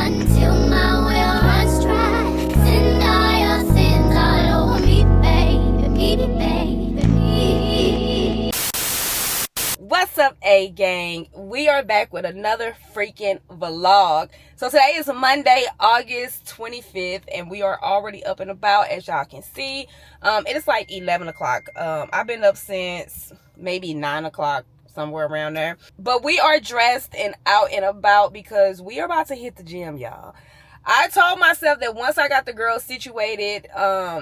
until my will runs dry. Send all your sins all over me, baby, baby. What's up, A gang? We are back with another freaking vlog. So today is Monday, August 25th, and we are already up and about, as y'all can see. It is like 11 o'clock. I've been up since maybe 9 o'clock, somewhere around there. But we are dressed and out and about because we are about to hit the gym, y'all. I told myself that once I got the girls situated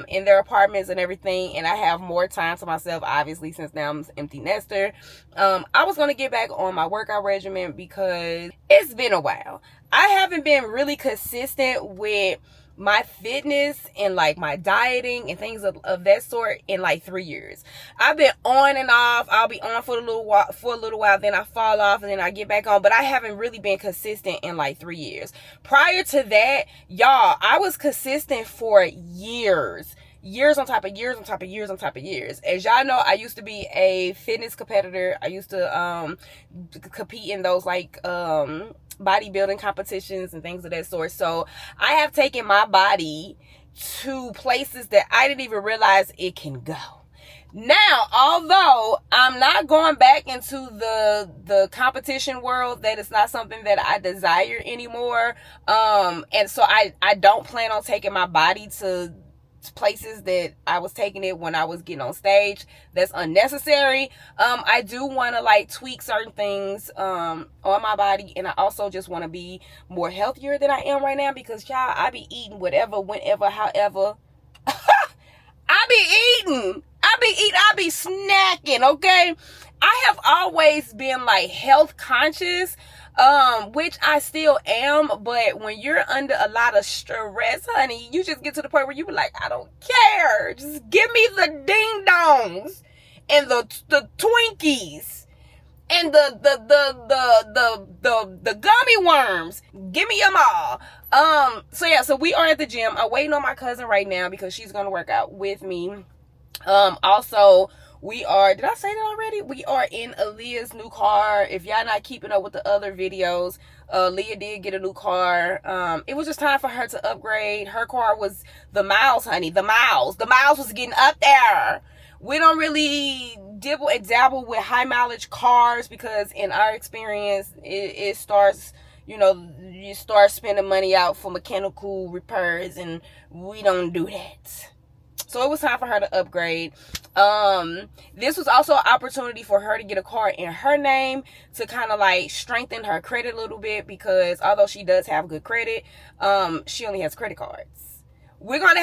in their apartments and everything, and I have more time to myself, obviously, since now I'm an empty nester, I was going to get back on my workout regimen because it's been a while. I haven't been really consistent with my fitness and like my dieting and things of that sort in like 3 years. I've been on and off. I'll be on for a little while, then I fall off, and then I get back on. But I haven't really been consistent in like 3 years. Prior to that, y'all, I was consistent for years on top of years on top of years on top of years. As y'all know, I used to be a fitness competitor. I used to compete in those like bodybuilding competitions and things of that sort. So I have taken my body to places that I didn't even realize it can go. Now, although I'm not going back into the competition world, that is not something that I desire anymore. And so I don't plan on taking my body to places that I was taking it when I was getting on stage. That's unnecessary. I do want to like tweak certain things on my body, and I also just want to be more healthier than I am right now because y'all, I be eating whatever, whenever, however. I be snacking, okay? I have always been like health conscious, which I still am, but when you're under a lot of stress, honey, you just get to the point where you be like, I don't care. Just give me the ding dongs and the Twinkies and the gummy worms. Give me them all. So yeah, so we are at the gym. I'm waiting on my cousin right now because she's gonna work out with me. Also, we are, did I say that already? We are in Aliyah'S new car. If y'all not keeping up with the other videos, Leah did get a new car. It was just time for her to upgrade. Her car was the miles, honey. The miles was getting up there. We don't really dibble and dabble with high mileage cars because in our experience, it starts, you know, you start spending money out for mechanical repairs, and we don't do that. So it was time for her to upgrade. This was also an opportunity for her to get a car in her name to kind of like strengthen her credit a little bit, because although she does have good credit, she only has credit cards. We're gonna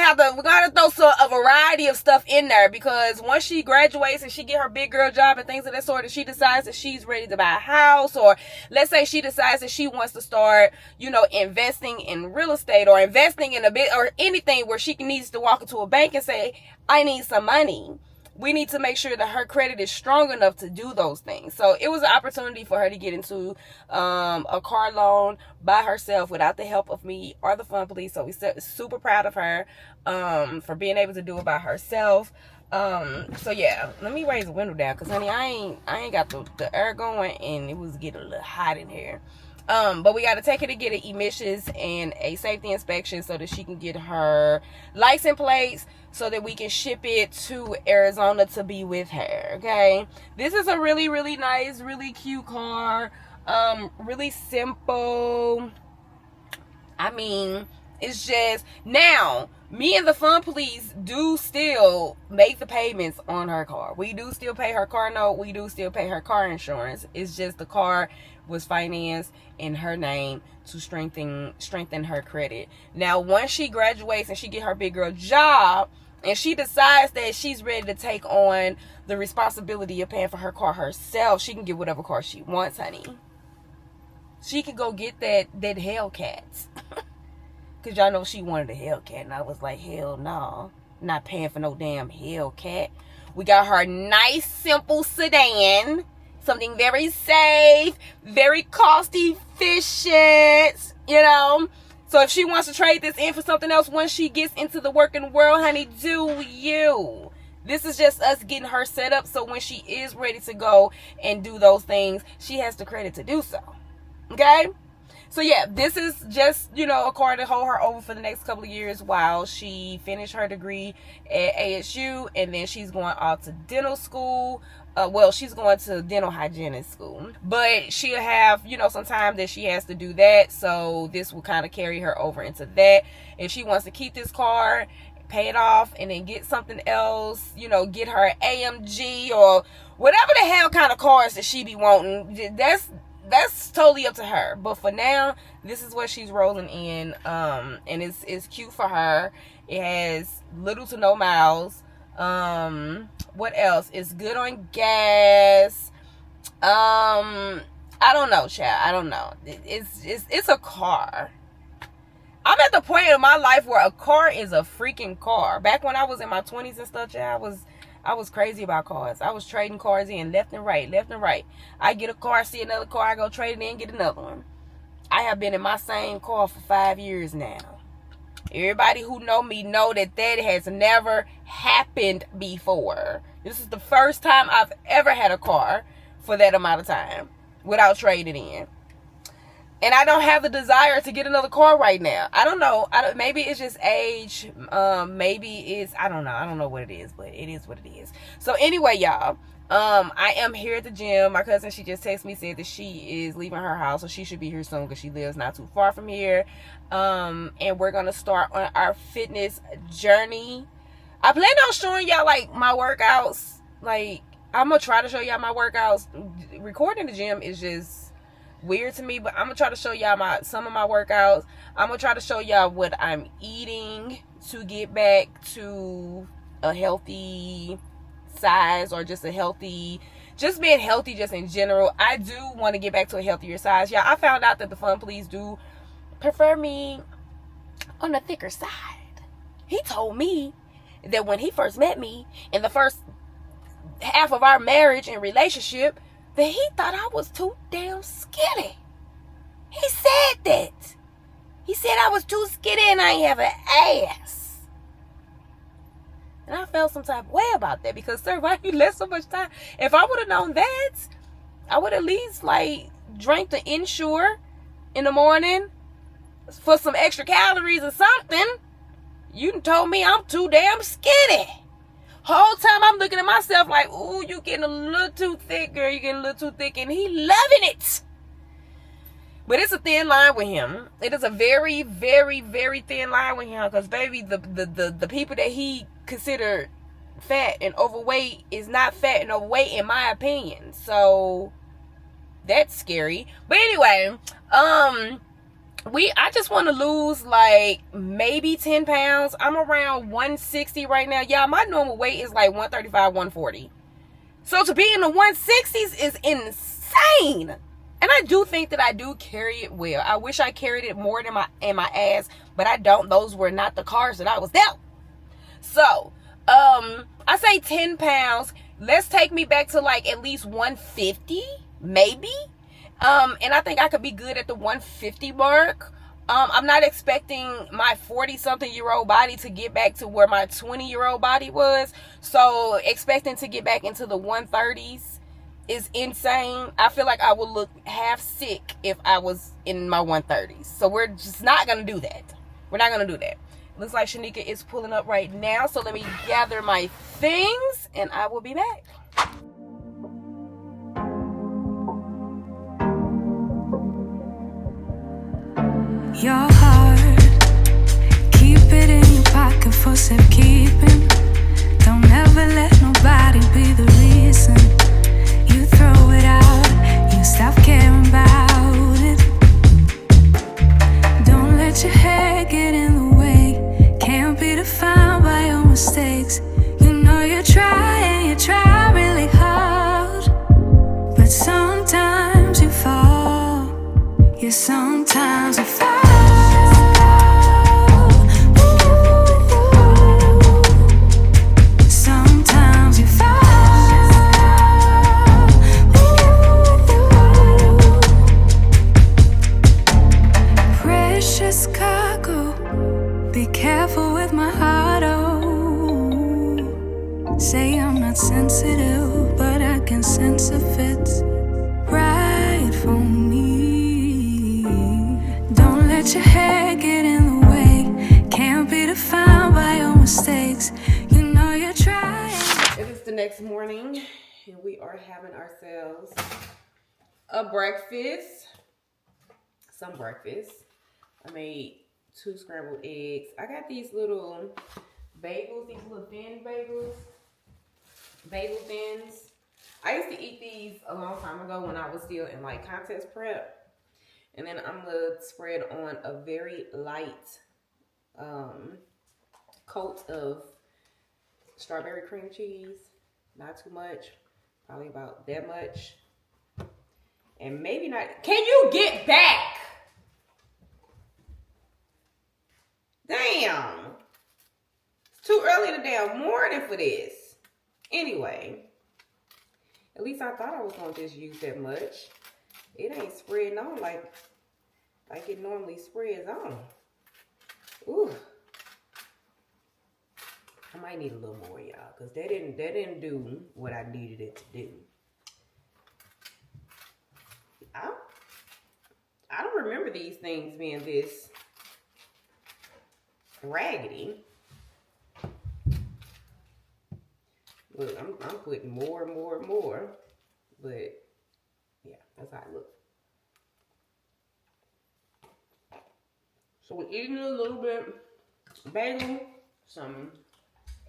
throw a variety of stuff in there, because once she graduates and she get her big girl job and things of that sort, and she decides that she's ready to buy a house, or let's say she decides that she wants to start, you know, investing in real estate or investing in a bit or anything where she needs to walk into a bank and say, I need some money. We need to make sure that her credit is strong enough to do those things. So it was an opportunity for her to get into a car loan by herself without the help of me or the fun police. So we're super proud of her for being able to do it by herself. So yeah, let me raise the window down because honey, I ain't got the air going, and it was getting a little hot in here. But we got to take her to get an emissions and a safety inspection so that she can get her license plates so that we can ship it to Arizona to be with her. Okay, this is a really, really nice, really cute car. Really simple. I mean, it's just, now me and the fun police do still make the payments on her car. We do still pay her car note. We do still pay her car insurance. It's just the car was financed in her name to strengthen her credit. Now, once she graduates and she get her big girl job, and she decides that she's ready to take on the responsibility of paying for her car herself, she can get whatever car she wants, honey. She can go get that Hellcat. Because y'all know she wanted a Hellcat, and I was like, hell no. Not paying for no damn Hellcat. We got her nice, simple sedan. Something very safe, very cost efficient, you know. So if she wants to trade this in for something else once she gets into the working world, honey, do you. This is just us getting her set up so when she is ready to go and do those things, she has the credit to do so. Okay? So yeah, this is just, you know, a car to hold her over for the next couple of years while she finished her degree at ASU, and then she's going off to dental school. Well, she's going to dental hygienist school, but she'll have, you know, some time that she has to do that. So this will kind of carry her over into that. If she wants to keep this car, pay it off, and then get something else, you know, get her AMG or whatever the hell kind of cars that she be wanting, that's totally up to her. But for now, this is what she's rolling in. And it's cute for her. It has little to no miles. What else? It's good on gas. I don't know, child. I don't know. It's a car. I'm at the point in my life where a car is a freaking car. Back when I was in my 20s and stuff, child, I was crazy about cars. I was trading cars in left and right. I get a car, see another car, I go trade it in, get another one. I have been in my same car for 5 years now. Everybody who know me know that has never happened before. This is the first time I've ever had a car for that amount of time without trading in. And I don't have the desire to get another car right now. I don't know. Maybe it's just age. Maybe it's, I don't know. I don't know what it is, but it is what it is. So anyway, y'all, I am here at the gym. My cousin, she just texted me, said that she is leaving her house, so she should be here soon because she lives not too far from here. And we're going to start on our fitness journey. I plan on showing y'all, like, my workouts. Like, I'm going to try to show y'all my workouts. Recording the gym is just weird to me, but I'm gonna try to show y'all some of my workouts. I'm gonna try to show y'all what I'm eating to get back to a healthy size, or just being healthy just in general. I do want to get back to a healthier size. Yeah, I found out that the Fun Please do prefer me on the thicker side. He told me that when he first met me in the first half of our marriage and relationship, that he thought I was too damn skinny. He said that. He said I was too skinny and I ain't have an ass. And I felt some type of way about that, because, sir, why you let so much time? If I would have known that, I would at least, like, drink the Ensure in the morning for some extra calories or something. You done told me I'm too damn skinny. Whole time I'm looking at myself like, ooh, you getting a little too thick, girl. You getting a little too thick, and he loving it. But it's a thin line with him. It is a very, very, very thin line with him, because, baby, the people that he considered fat and overweight is not fat and overweight, in my opinion. So that's scary. But anyway, I just want to lose like maybe 10 pounds. I'm around 160 right now. Yeah, my normal weight is like 135, 140. So to be in the 160s is insane. And I do think that I do carry it well. I wish I carried it more than in my ass, but I don't. Those were not the cars that I was dealt. So, I say 10 pounds. Let's take me back to like at least 150, maybe. And I think I could be good at the 150 mark. I'm not expecting my 40-something-year-old body to get back to where my 20-year-old body was. So expecting to get back into the 130s is insane. I feel like I would look half sick if I was in my 130s. So we're just not going to do that. We're not going to do that. Looks like Shanika is pulling up right now. So let me gather my things and I will be back. Your heart, keep it in your pocket for safekeeping. Don't ever let nobody be the reason you throw it out, you stop caring about it. Don't let your head get in the way, can't be defined by your mistakes. You know you try really hard, but sometimes you fall. Yeah, sometimes you fall. Say I'm not sensitive, but I can sense if it's right for me. mistakes. You know you're trying. It is the next morning, and we are having ourselves a breakfast. Some breakfast. I made 2 scrambled eggs. I got these little bagels, these little thin bagels. Bagel thins. I used to eat these a long time ago when I was still in like contest prep. And then I'm gonna spread on a very light coat of strawberry cream cheese. Not too much. Probably about that much. And maybe not. Can you get back? Damn. It's too early in the damn morning for this. Anyway. At least I thought I was going to just use that much. It ain't spreading on like it normally spreads on. Ooh. I might need a little more, y'all, because that didn't do what I needed it to do. I don't remember these things being this raggedy. Look, I'm putting more and more and more. But yeah, that's how it looks. So we're eating a little bit bagel, some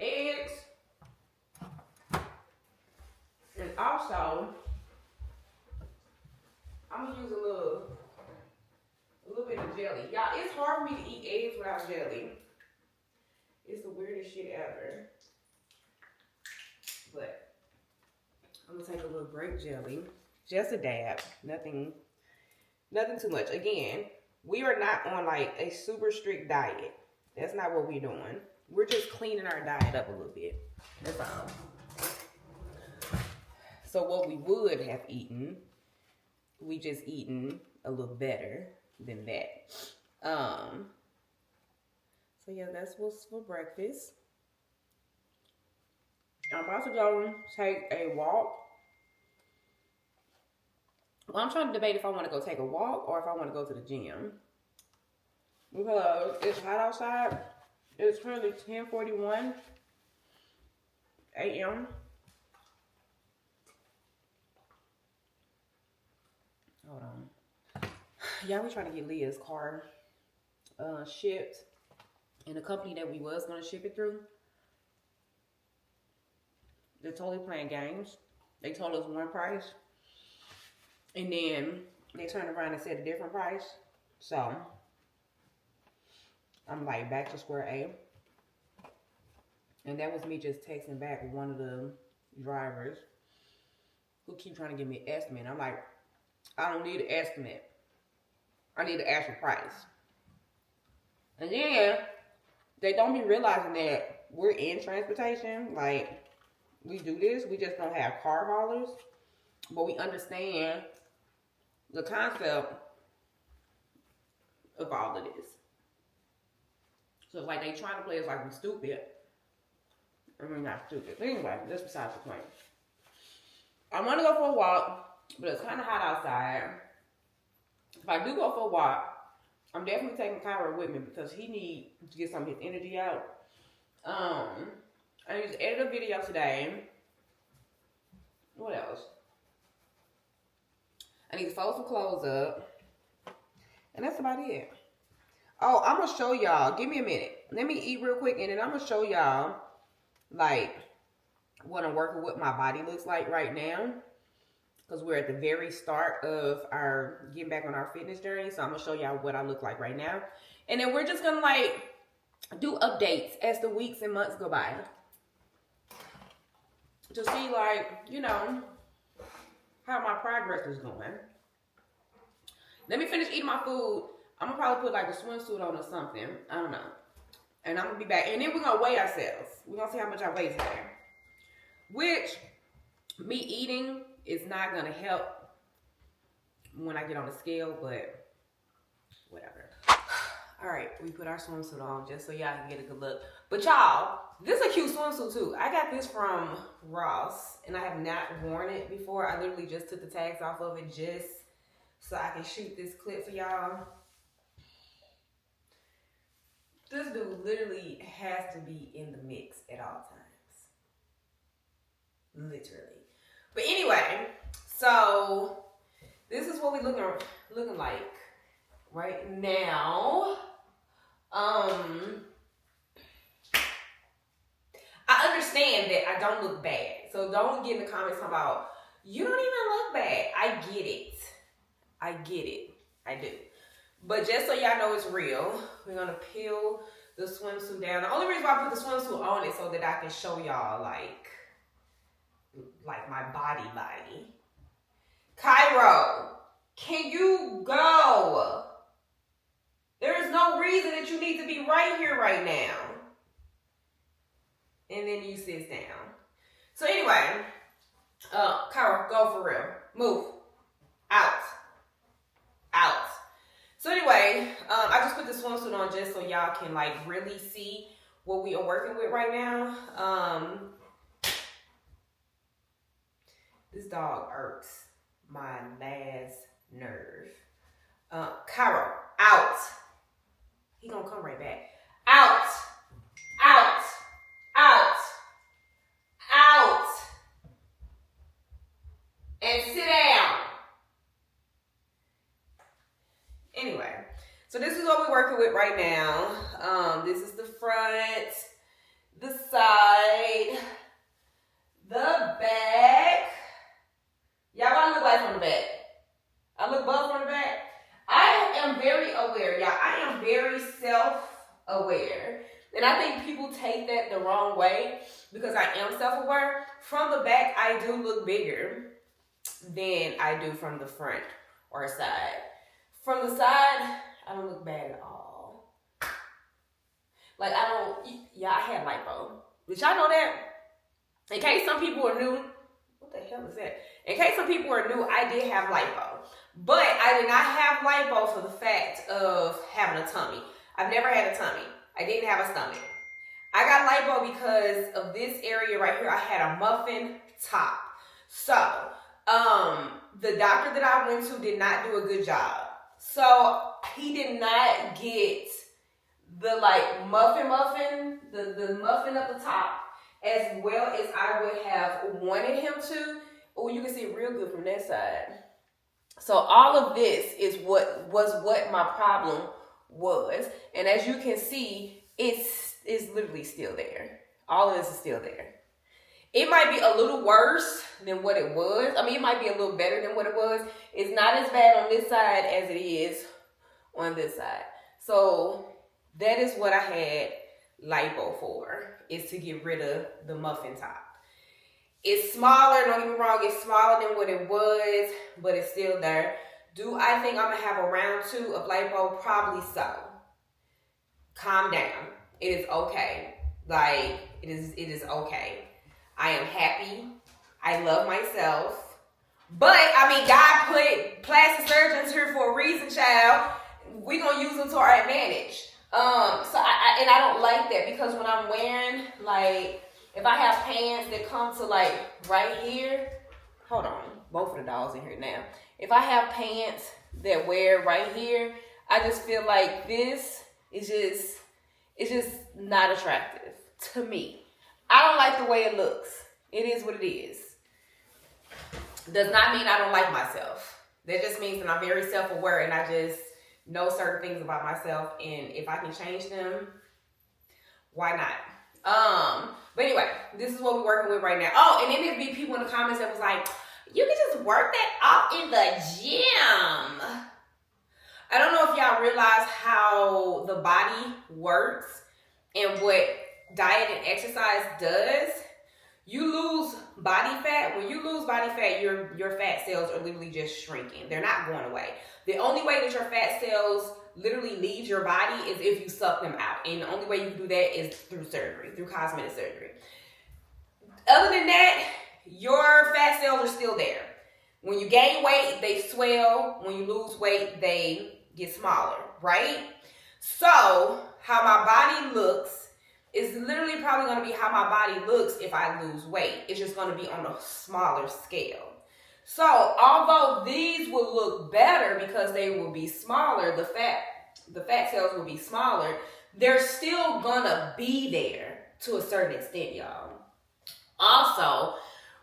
eggs, and also I'm gonna use a little bit of jelly. Y'all, it's hard for me to eat eggs without jelly. It's the weirdest shit ever. But I'm gonna take a little grape jelly, just a dab, nothing too much. Again, we are not on like a super strict diet. That's not what we're doing. We're just cleaning our diet up a little bit. That's all. So what we would have eaten, we just eaten a little better than that. So yeah, that's what's for breakfast. I'm about to go take a walk. Well, I'm trying to debate if I want to go take a walk or if I want to go to the gym. Because it's hot outside. It's currently 10:41 a.m. Hold on. Yeah, we trying to get Leah's car shipped. And the company that we was going to ship it through, they're totally playing games. They told us one price. And then they turned around and said a different price. So I'm like back to square A. And that was me just texting back one of the drivers who keep trying to give me an estimate. I'm like, I don't need an estimate. I need the actual price. And then they don't be realizing that we're in transportation. Like, we do this. We just don't have car haulers. But we understand the concept of all of this. So, like, they trying to play us like we're stupid. And we're not stupid. But anyway, that's besides the point. I want to go for a walk, but it's kind of hot outside. If I do go for a walk, I'm definitely taking Kyra with me because he needs to get some of his energy out. I need to edit a video today. What else? I need to fold some clothes up. And that's about it. Oh, I'm going to show y'all. Give me a minute. Let me eat real quick and then I'm going to show y'all like what I'm working with my body looks like right now. Because we're at the very start of our getting back on our fitness journey. So I'm going to show y'all what I look like right now. And then we're just going to like do updates as the weeks and months go by. To see like, you know, how my progress is going. Let me finish eating my food. I'm going to probably put like a swimsuit on or something. I don't know. And I'm going to be back. And then we're going to weigh ourselves. We're going to see how much I weigh today. Which, me eating is not going to help when I get on the scale, but whatever. All right, we put our swimsuit on just so y'all can get a good look. But y'all, this is a cute swimsuit too. I got this from Ross, and I have not worn it before. I literally just took the tags off of it just so I can shoot this clip for y'all. This dude literally has to be in the mix at all times. Literally. But anyway, so this is what we looking like right now. I understand that I don't look bad. So don't get in the comments about, you don't even look bad. I get it. I do. But just so y'all know it's real, we're going to peel the swimsuit down. The only reason why I put the swimsuit on is so that I can show y'all like my body. Cairo, can you go? There is no reason that you need to be right here right now. And then you sit down. So anyway, Cairo, go for real. Move. Out. So anyway, I just put the swimsuit on just so y'all can like really see what we are working with right now. This dog irks my last nerve. Cairo, out. He gonna come right back. Out. And sit down. Anyway, so this is what we're working with right now. This is the front, the side, the back. Y'all, what I look like from the back? I look buff from the back. I am very aware, y'all. I am very self-aware. And I think people take that the wrong way because I am self-aware. From the back, I do look bigger than I do from the front or side. From the side, I don't look bad at all. Like, I had lipo. Did y'all know that? In case some people are new, what the hell is that? In case some people are new, I did have lipo. But I did not have lipo for the fact of having a tummy. I've never had a tummy. I didn't have a stomach. I got lipo because of this area right here. I had a muffin top. So, the doctor that I went to did not do a good job. So, he did not get the like muffin, the muffin up the top as well as I would have wanted him to. Oh, you can see it real good from that side. So all of this is what my problem was. And as you can see, it's literally still there. All of this is still there. It might be a little worse than what it was. I mean, it might be a little better than what it was. It's not as bad on this side as it is on this side. So that is what I had lipo for, is to get rid of the muffin top. It's smaller, don't get me wrong, it's smaller than what it was, but it's still there. Do I think I'm gonna have a round 2 of lipo? Probably so. Calm down. It is okay. Like, it is okay. I am happy. I love myself. But, I mean, God put plastic surgeons here for a reason, child. We're gonna use them to our advantage. I don't like that, because when I'm wearing, like, if I have pants that come to like right here, hold on, both of the dogs in here now. If I have pants that wear right here, I just feel like this is just not attractive to me. I don't like the way it looks. It is what it is. Does not mean I don't like myself. That just means that I'm very self-aware and I just know certain things about myself, and if I can change them, why not? But anyway, this is what we're working with right now. Oh, and then there'd be people in the comments that was like, you can just work that off in the gym. I don't know if y'all realize how the body works and what diet and exercise does. You lose body fat. When you lose body fat, your fat cells are literally just shrinking. They're not going away. The only way that your fat cells literally leave your body is if you suck them out. And the only way you can do that is through surgery, through cosmetic surgery. Other than that, your fat cells are still there. When you gain weight, they swell. When you lose weight, they get smaller, right? So, how my body looks is literally probably going to be how my body looks if I lose weight. It's just going to be on a smaller scale. So, although these will look better because they will be smaller, the fat cells will be smaller, they're still gonna be there to a certain extent, y'all. Also,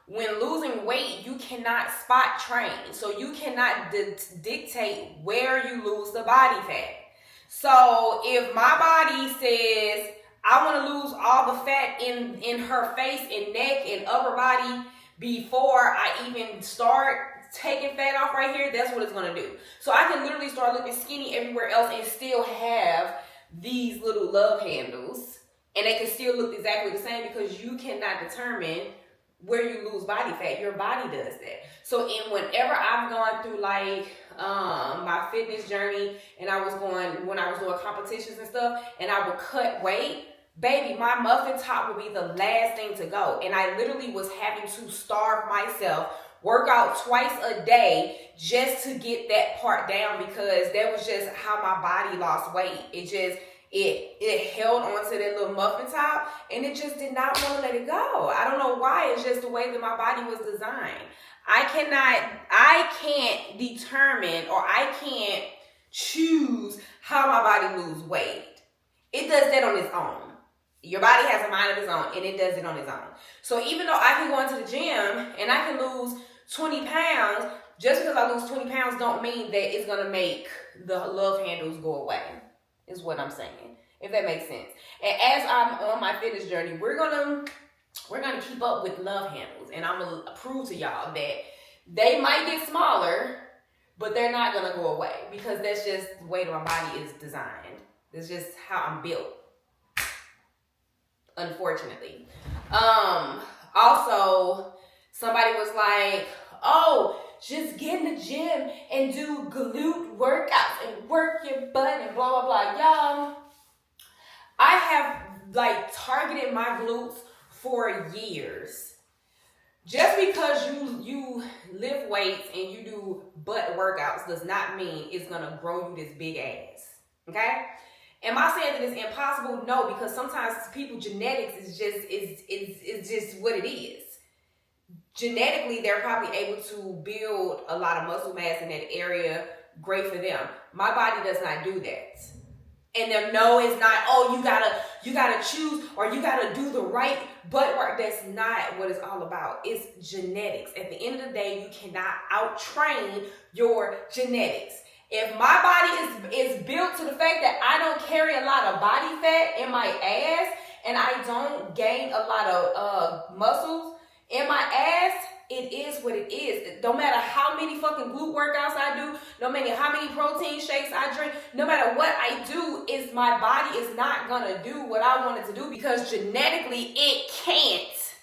when losing weight, you cannot spot train. So you cannot dictate where you lose the body fat. So if my body says, I want to lose all the fat in her face and neck and upper body before I even start taking fat off right here, that's what it's going to do. So I can literally start looking skinny everywhere else and still have these little love handles. And they can still look exactly the same because you cannot determine where you lose body fat. Your body does that. So whenever I've gone through like my fitness journey and when I was doing competitions and stuff and I would cut weight, baby, my muffin top would be the last thing to go. And I literally was having to starve myself, work out twice a day just to get that part down because that was just how my body lost weight. It held onto that little muffin top and it just did not want to let it go. I don't know why. It's just the way that my body was designed. I can't determine or I can't choose how my body lose weight. It does that on its own. Your body has a mind of its own and it does it on its own. So even though I can go into the gym and I can lose 20 pounds, just because I lose 20 pounds don't mean that it's going to make the love handles go away. Is what I'm saying, if that makes sense. And as I'm on my fitness journey, we're gonna keep up with love handles, and I'm gonna prove to y'all that they might get smaller, but they're not gonna go away because that's just the way that my body is designed. That's just how I'm built. Unfortunately, also somebody was like, "Oh, just get in the gym and do glute workouts and work your butt and blah, blah, blah." Y'all, I have like targeted my glutes for years. Just because you lift weights and you do butt workouts does not mean it's gonna grow you this big ass. Okay? Am I saying that it's impossible? No, because sometimes people genetics is just what it is. Genetically, they're probably able to build a lot of muscle mass in that area. Great for them. My body does not do that. And no, it's not, oh, you gotta choose or you gotta do the right butt work. That's not what it's all about. It's genetics. At the end of the day, you cannot out-train your genetics. If my body is built to the fact that I don't carry a lot of body fat in my ass and I don't gain a lot of muscles in my ass, it is what it is. No matter how many fucking glute workouts I do, no matter how many protein shakes I drink, no matter what I do, is my body is not gonna do what I want it to do because genetically it can't.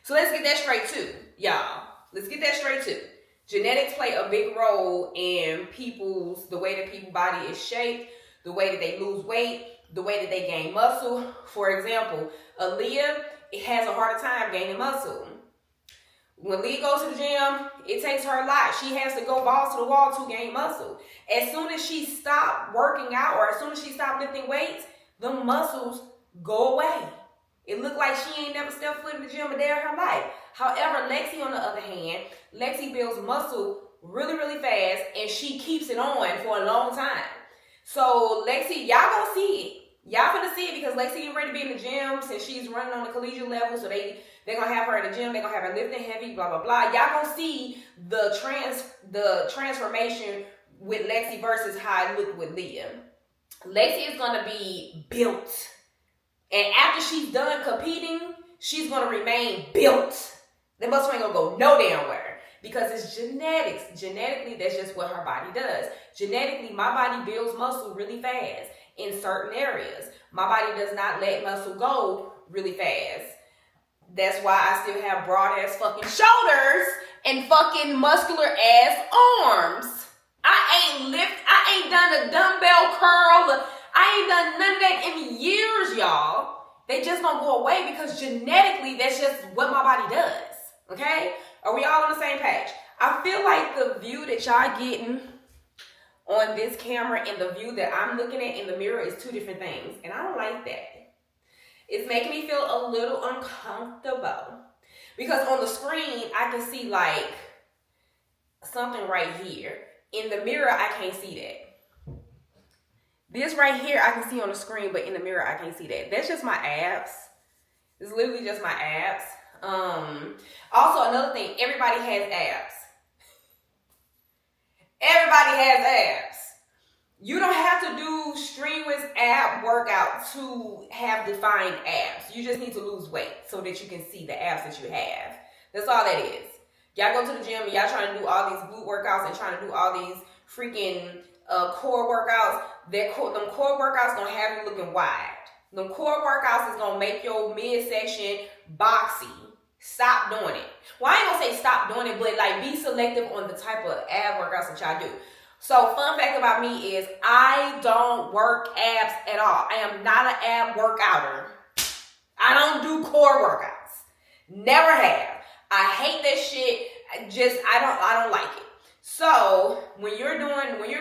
So let's get that straight too, y'all. Let's get that straight too. Genetics play a big role in the way that people's body is shaped, the way that they lose weight, the way that they gain muscle. For example, Aliyah has a harder time gaining muscle. When Lee goes to the gym, it takes her a lot. She has to go balls to the wall to gain muscle. As soon as she stopped working out or as soon as she stopped lifting weights, the muscles go away. It looked like she ain't never stepped foot in the gym a day of her life. However, Lexi, on the other hand, Lexi builds muscle really, really fast and she keeps it on for a long time. So Lexi, y'all gonna see it. Y'all gonna see it because Lexi is ready to be in the gym since she's running on the collegiate level. So they're gonna have her in the gym. They're gonna have her lifting heavy, blah, blah, blah. Y'all gonna see the transformation with Lexi versus how it looked with Leah. Lexi is gonna be built. And after she's done competing, she's gonna remain built. The muscle ain't gonna go no damn where because it's genetics. Genetically, that's just what her body does. Genetically, my body builds muscle really fast in certain areas. My body does not let muscle go really fast. That's why I still have broad ass fucking shoulders and fucking muscular ass arms. I ain't done a dumbbell curl. I ain't done none of that in years, y'all. They just don't go away because genetically, that's just what my body does. Okay? Are we all on the same page? I feel like the view that y'all getting on this camera and the view that I'm looking at in the mirror is two different things. And I don't like that. It's making me feel a little uncomfortable. Because on the screen, I can see like something right here. In the mirror, I can't see that. This right here I can see on the screen, but in the mirror I can't see that. That's just my abs. It's literally just my abs. Also another thing, everybody has abs. Everybody has abs. You don't have to do strenuous ab workout to have defined abs. You just need to lose weight so that you can see the abs that you have. That's all that is. Y'all go to the gym and y'all trying to do all these glute workouts and trying to do all these freaking core workouts. Them core workouts gonna have you looking wide. Them core workouts is gonna make your midsection boxy. Stop doing it. Well, I ain't gonna say stop doing it, but like be selective on the type of ab workouts that y'all do. So fun fact about me is I don't work abs at all. I am not an ab workouter. I don't do core workouts. Never have. I hate that shit. I don't like it. So when you're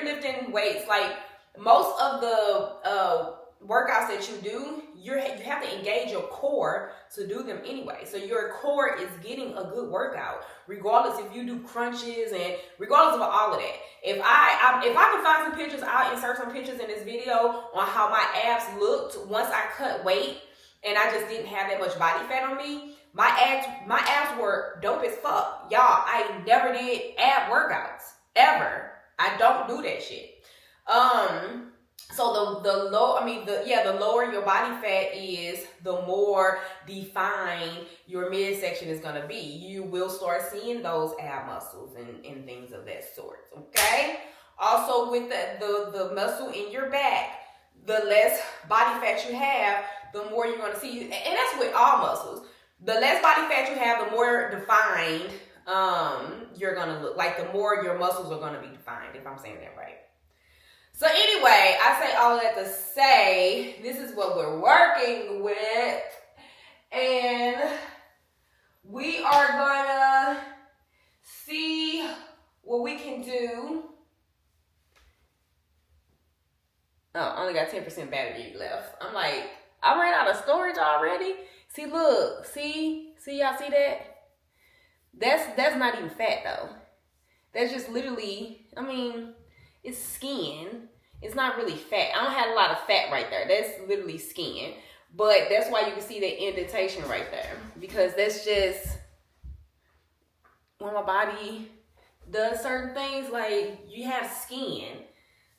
lifting weights, like most of the workouts that you do, you have to engage your core to do them anyway. So your core is getting a good workout, regardless if you do crunches and regardless of all of that. If I can find some pictures, I'll insert some pictures in this video on how my abs looked once I cut weight and I just didn't have that much body fat on me. My abs were dope as fuck. Y'all, I never did ab workouts. Ever. I don't do that shit. So the lower your body fat is, the more defined your midsection is gonna be. You will start seeing those ab muscles and things of that sort. Okay. Also with the muscle in your back, the less body fat you have, the more you're gonna see. And that's with all muscles. The less body fat you have, the more defined you're gonna look. Like the more your muscles are gonna be defined, if I'm saying that right. So anyway, I say all that to say, this is what we're working with. And we are gonna see what we can do. Oh, I only got 10% battery left. I'm like, I ran out of storage already. See, look, see y'all see that? That's not even fat though. That's just literally, I mean, it's skin. It's not really fat. I don't have a lot of fat right there. That's literally skin. But that's why you can see the indentation right there. Because that's just when my body does certain things, like you have skin.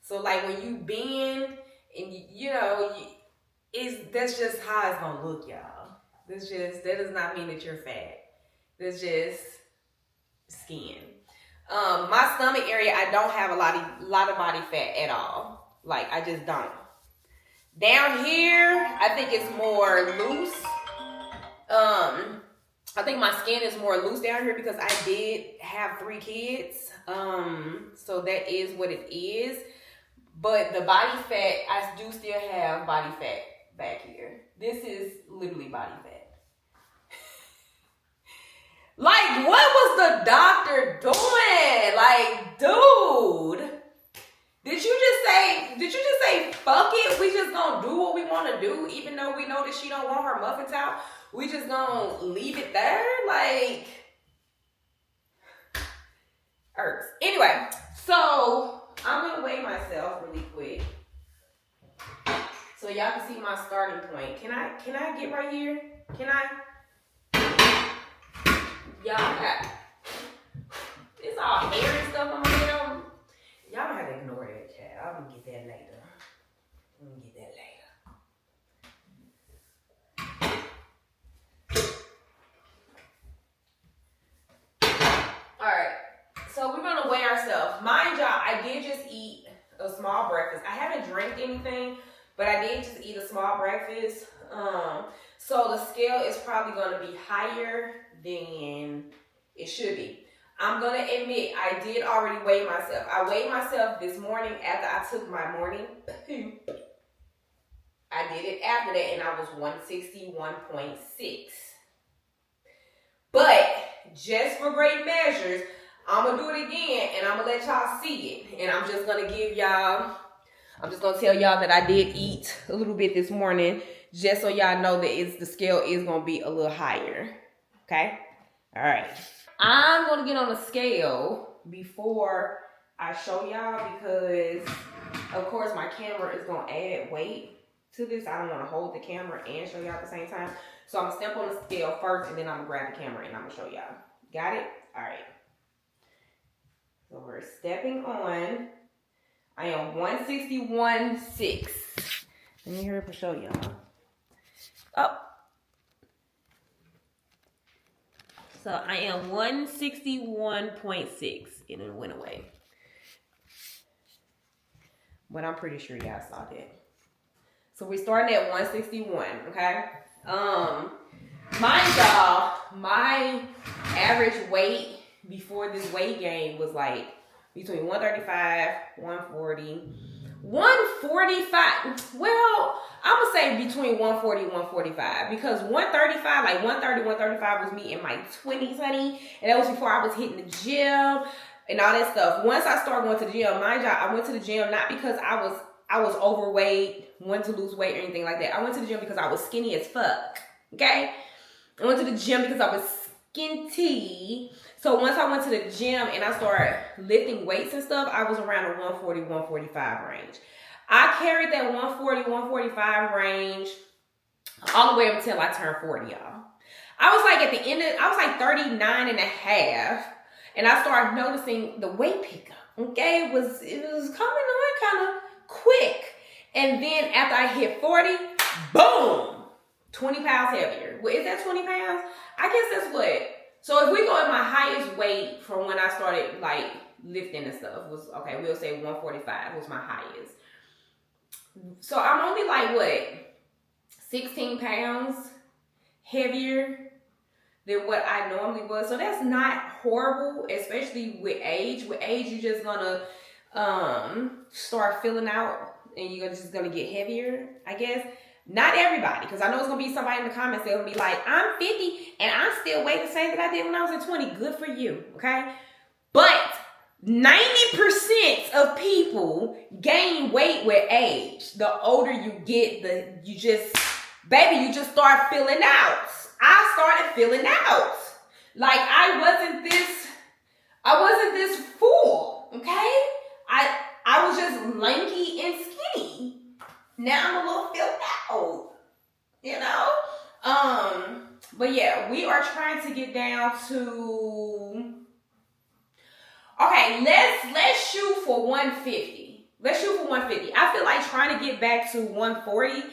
So like when you bend and that's just how it's gonna look, y'all. That does not mean that you're fat. That's just skin. My stomach area, I don't have a lot of body fat at all. Like I just don't. Down here, I think it's more loose. I think my skin is more loose down here because I did have 3 kids. So that is what it is. But the body fat, I do still have body fat back here. This is literally body fat. Like, what was the doctor doing? Like, dude, did you just say, fuck it? We just gonna do what we want to do, even though we know that she don't want her muffins out. We just gonna leave it there? Like, irks. Anyway, so I'm gonna weigh myself really quick so y'all can see my starting point. Can I get right here? Can I? Y'all got, it's all hair and stuff on my head. Y'all don't have to ignore that, chat. I'm gonna get that later. Alright, so we're gonna weigh ourselves. Mind y'all, I did just eat a small breakfast. I haven't drank anything, but I did just eat a small breakfast. So the scale is probably gonna be higher than it should be. I'm gonna admit I did already weigh myself. I weighed myself this morning after I took my morning poop. I did it after that and I was 161.6. But just for great measures, I'm gonna do it again and I'm gonna let y'all see it. And I'm just gonna tell y'all that I did eat a little bit this morning, just so y'all know that the scale is gonna be a little higher. Okay? All right. I'm gonna get on the scale before I show y'all because Of course, my camera is gonna add weight to this. I don't want to hold the camera and show y'all at the same time. So I'm gonna step on the scale first, and then I'm gonna grab the camera and I'm gonna show y'all. Got it? All right. So we're stepping on. I am 161.6. Let me hurry up and show y'all. Oh. So I am 161.6. And it went away. But I'm pretty sure y'all saw that. So we're starting at 161, okay? Mind y'all, my average weight before this weight gain was like between 135, 140, 145. Well, I'm gonna say between 140 and 145 because 135, like 130, 135 was me in my 20s, honey. And that was before I was hitting the gym and all that stuff. Once I started going to the gym, mind y'all, I went to the gym not because I was overweight, wanted to lose weight or anything like that. I went to the gym because I was skinny as fuck, okay? I went to the gym because I was skinty. So once I went to the gym and I started lifting weights and stuff, I was around the 140, 145 range. I carried that 140, 145 range all the way up until I turned 40, y'all. I was like at the end of, I was like 39 and a half. And I started noticing the weight pickup, okay? It was coming on kind of quick. And then after I hit 40, boom, 20 pounds heavier. Well, is that 20 pounds? I guess that's what. So if we go at my highest weight from when I started like lifting and stuff was, okay, we'll say 145 was my highest. So I'm only like what, 16 pounds heavier than what I normally was. So that's not horrible, especially with age. With age, you're just gonna start filling out and you're just gonna get heavier, I guess. Not everybody, because I know it's gonna be somebody in the comments that's gonna be like, I'm 50 and I'm still weighing the same that I did when I was at 20. Good for you, okay? But 90% of people gain weight with age. The older you get, you just start filling out. I started filling out. Like I wasn't this full, okay? I was just lanky and skinny. Now I'm a little filled out, you know? But yeah, we are trying to get down to, okay, let's shoot for 150. Let's shoot for 150. I feel like trying to get back to 145,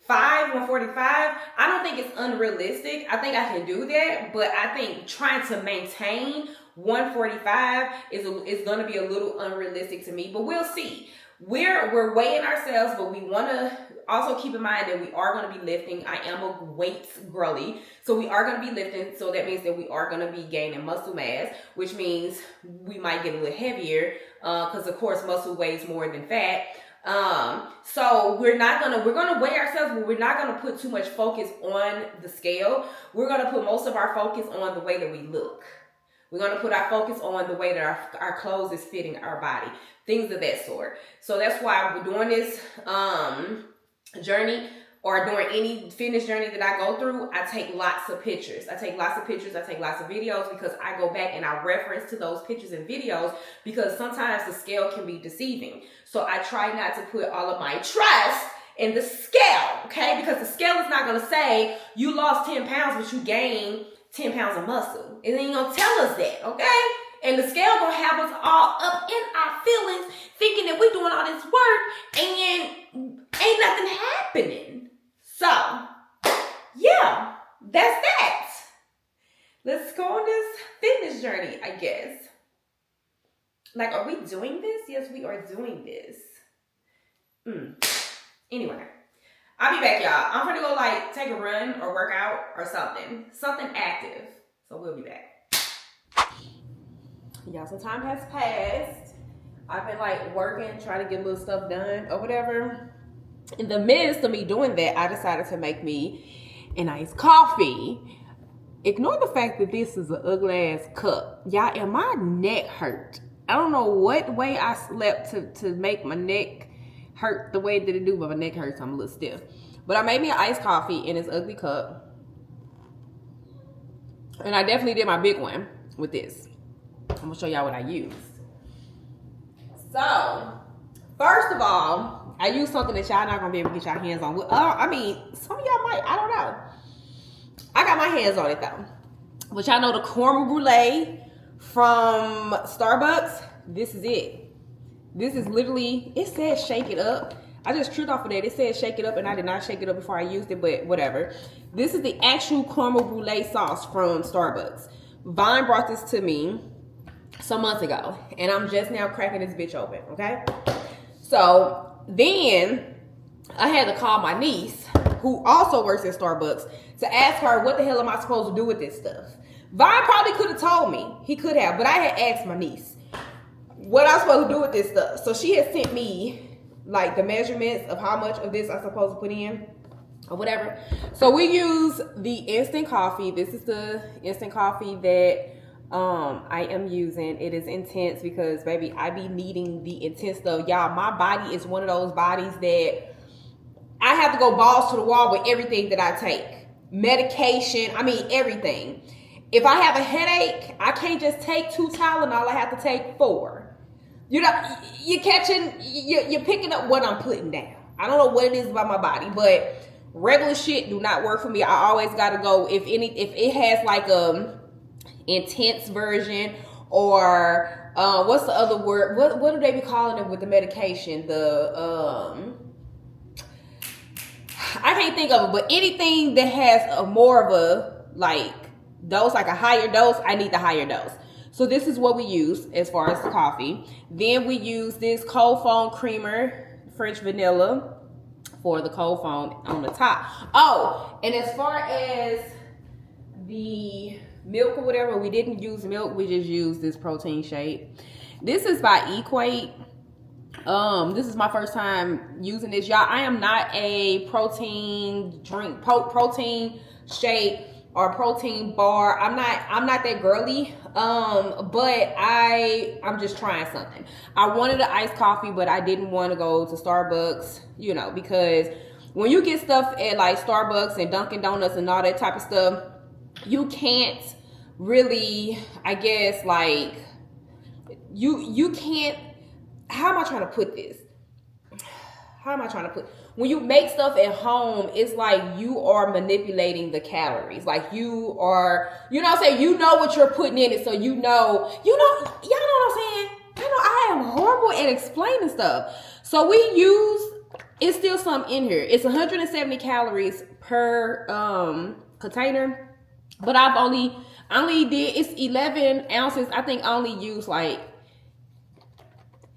I don't think it's unrealistic. I think I can do that, but I think trying to maintain 145 is going to be a little unrealistic to me, but we'll see. We're weighing ourselves, but we want to also keep in mind that we are going to be lifting. I am a weights girly, so we are going to be lifting. So that means that we are going to be gaining muscle mass, which means we might get a little heavier because of course muscle weighs more than fat. So we're going to weigh ourselves, but we're not going to put too much focus on the scale. We're going to put most of our focus on the way that we look. We're going to put our focus on the way that our clothes is fitting our body, things of that sort. So that's why we're doing this journey, or during any fitness journey that I go through, I take lots of pictures. I take lots of videos because I go back and I reference to those pictures and videos because sometimes the scale can be deceiving. So I try not to put all of my trust in the scale, okay? Because the scale is not going to say you lost 10 pounds, but you gained 10 pounds of muscle. It ain't gonna tell us that, okay? And the scale gonna have us all up in our feelings, thinking that we're doing all this work and ain't nothing happening. So, yeah, that's that. Let's go on this fitness journey, I guess. Like, are we doing this? Yes, we are doing this. Anyway. I'll be back, y'all. I'm gonna go like take a run or work out or something active. So we'll be back. Y'all, some time has passed. I've been like working, trying to get little stuff done or whatever. In the midst of me doing that, I decided to make me an iced coffee. Ignore the fact that this is an ugly ass cup. Y'all, and my neck hurt. I don't know what way I slept to make my neck hurt the way that it do, but my neck hurts. I'm a little stiff. But I made me an iced coffee in this ugly cup. And I definitely did my big one with this. I'm gonna show y'all what I used. So, First of all, I use something that y'all not gonna be able to get your hands on. I mean, some of y'all might. I don't know. I got my hands on it though. But y'all know the caramel brulee from Starbucks. This is it. This is literally. It says shake it up. I just tripped off of that. It said shake it up, and I did not shake it up before I used it. But whatever. This is the actual caramel brulee sauce from Starbucks. Vine brought this to me some months ago, and I'm just now cracking this bitch open. Okay. So then I had to call my niece, who also works at Starbucks, to ask her what the hell am I supposed to do with this stuff. Vine probably could have told me. He could have, but I had asked my niece what I'm supposed to do with this stuff. So she had sent me like the measurements of how much of this I'm supposed to put in or whatever. So we use the instant coffee. This is the instant coffee that I am using. It is intense because baby, I be needing the intense stuff. Y'all, my body is one of those bodies that I have to go balls to the wall with everything that I take. Medication, I mean everything. If I have a headache, I can't just take 2 Tylenol, I have to take 4. You know, you're picking up what I'm putting down. I don't know what it is about my body, but regular shit do not work for me. I always gotta go, if it has like a intense version, or what's the other word? What do they be calling it with the medication? I can't think of it, but anything that has a more of a like dose, like a higher dose, I need the higher dose. So this is what we use as far as the coffee. Then we use this cold foam creamer, French vanilla, for the cold foam on the top. Oh, and as far as the milk or whatever, we didn't use milk, we just used this protein shake. This is by Equate. This is my first time using this, y'all. I am not a protein drink, protein shake or protein bar. I'm not that girly. But I'm just trying something. I wanted an iced coffee, but I didn't want to go to Starbucks, you know, because when you get stuff at like Starbucks and Dunkin' Donuts and all that type of stuff, you can't really, I guess, like you can't, how am I trying to put this? When you make stuff at home, it's like you are manipulating the calories. Like you are, you know what I'm saying? You know what you're putting in it, so you know, y'all know what I'm saying? I know I am horrible at explaining stuff. So we use, it's still some in here. It's 170 calories per container, but I only did, it's 11 ounces. I think I only used like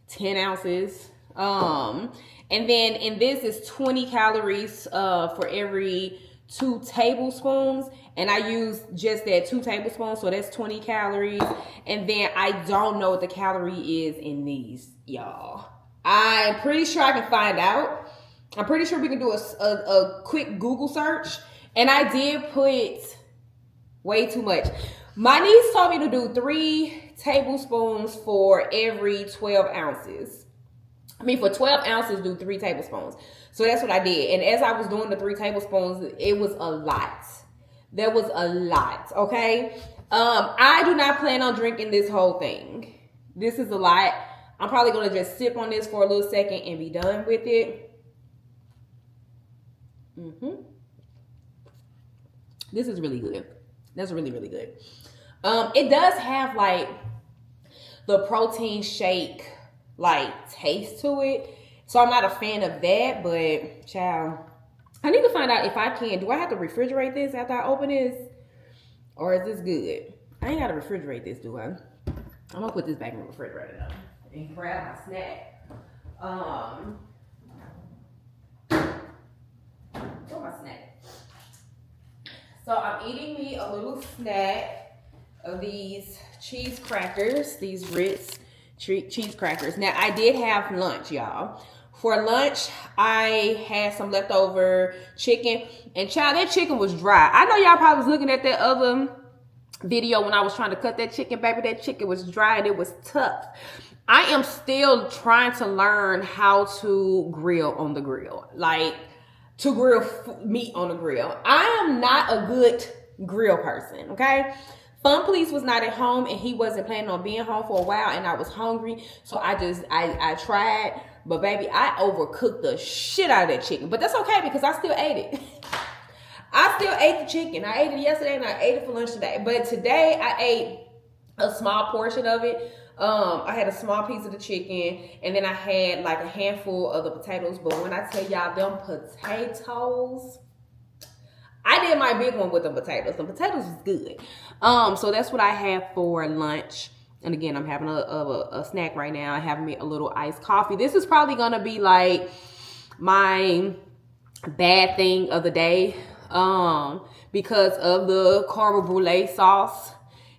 10 ounces. And then in this is 20 calories for every 2 tablespoons. And I use just that 2 tablespoons. So that's 20 calories. And then I don't know what the calorie is in these, y'all. I'm pretty sure I can find out. I'm pretty sure we can do a quick Google search. And I did put way too much. My niece told me to do 3 tablespoons for every 12 ounces. I mean, for 12 ounces, do 3 tablespoons. So that's what I did. And as I was doing the 3 tablespoons, it was a lot. There was a lot, okay? I do not plan on drinking this whole thing. This is a lot. I'm probably going to just sip on this for a little second and be done with it. This is really good. That's really, really good. It does have like the protein shake like taste to it, so I'm not a fan of that. But child, I need to find out if I can. Do I have to refrigerate this after I open this, or is this good? I ain't gotta refrigerate this, do I? I'm gonna put this back in the refrigerator now and grab my snack. Where's my snack? So I'm eating me a little snack of these cheese crackers, these Ritz cheese crackers. Now I did have lunch, y'all. For lunch, I had some leftover chicken, and child, that chicken was dry. I know y'all probably was looking at that other video when I was trying to cut that chicken, baby. That chicken was dry and it was tough. I am still trying to learn how to grill on the grill, like to grill meat on the grill. I am not a good grill person, okay? Fun Police was not at home and he wasn't planning on being home for a while, and I was hungry, so I tried But baby, I overcooked the shit out of that chicken. But that's okay because I still ate it. I still ate the chicken. I ate it yesterday and I ate it for lunch today. But today I ate a small portion of it. I had a small piece of the chicken and then I had like a handful of the potatoes. But when I tell y'all them potatoes, I did my big one with the potatoes. The potatoes was good. So that's what I have for lunch. And again, I'm having a snack right now. I have me a little iced coffee. This is probably gonna be like my bad thing of the day. Because of the caramel brulee sauce.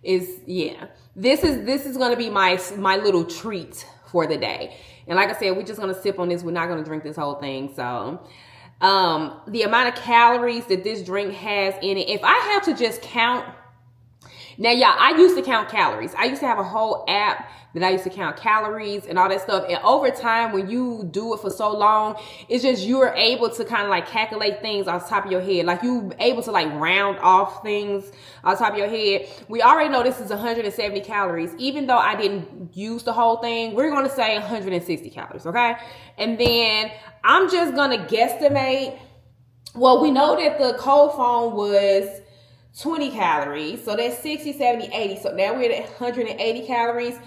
This is gonna be my little treat for the day. And like I said, we're just gonna sip on this. We're not gonna drink this whole thing. So the amount of calories that this drink has in it, if I have to just count, now y'all, I used to count calories. I used to have a whole app that I used to count calories and all that stuff. And over time, when you do it for so long, it's just you're able to kind of like calculate things on top of your head. Like you able to like round off things on top of your head. We already know this is 170 calories. Even though I didn't use the whole thing, we're going to say 160 calories, okay? And then I'm just going to guesstimate. Well, we know that the cold foam was 20 calories. So that's 60, 70, 80. So now we're at 180 calories.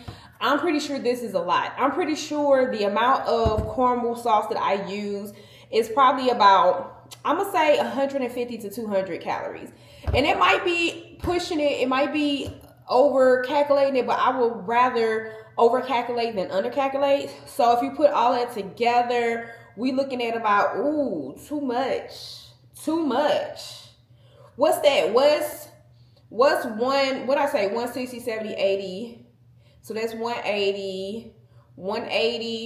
I'm pretty sure this is a lot. I'm pretty sure the amount of caramel sauce that I use is probably about, I'm going to say 150 to 200 calories. And it might be pushing it. It might be over calculating it, but I would rather over calculate than under calculate. So if you put all that together, we looking at about, too much. What's that? What's one, what I say, 160, 70, 80. So that's 180,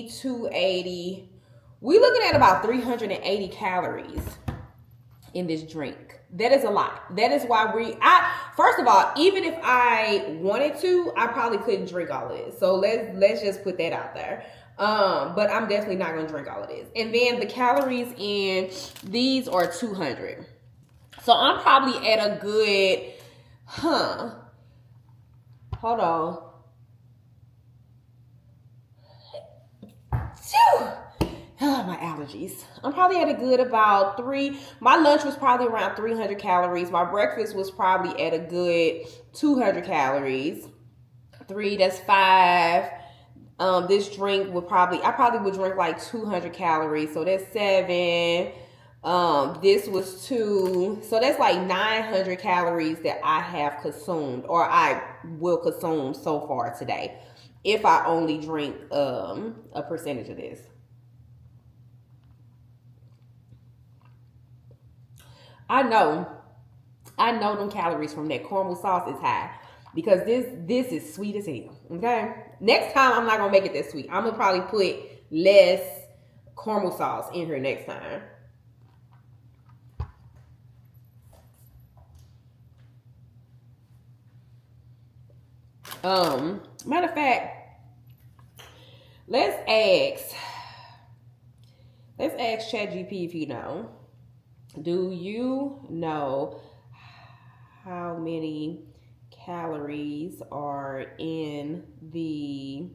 280. We looking at about 380 calories in this drink. That is a lot. That is why first of all, even if I wanted to, I probably couldn't drink all of this. So let's just put that out there. But I'm definitely not going to drink all of this. And then the calories in these are 200. So I'm probably at a good, hold on. Oh, my allergies. I'm probably at a good about my lunch was probably around 300 calories. My breakfast was probably at a good 200 calories. 3, that's 5. This drink I probably would drink like 200 calories. So that's 7. This was 2. So that's like 900 calories that I have consumed or I will consume so far today. If I only drink a percentage of this. I know them calories from that caramel sauce is high because this is sweet as hell, okay? Next time, I'm not going to make it that sweet. I'm going to probably put less caramel sauce in here next time. Matter of fact, let's ask ChatGPT if you know. Do you know how many calories are in the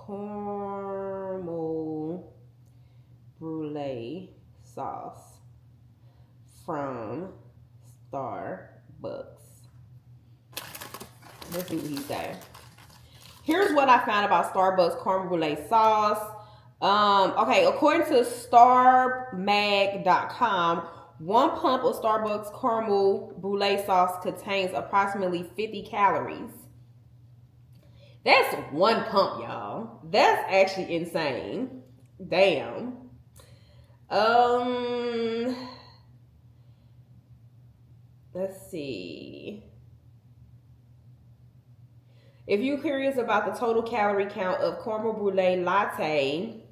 caramel brulee sauce from Starbucks? Let's see what he said. Here's what I found about Starbucks caramel brulee sauce. Okay, according to starmag.com, 1 pump of Starbucks caramel brulee sauce contains approximately 50 calories. That's 1 pump, y'all. That's actually insane. Damn. Let's see. If you're curious about the total calorie count of caramel brulee latte,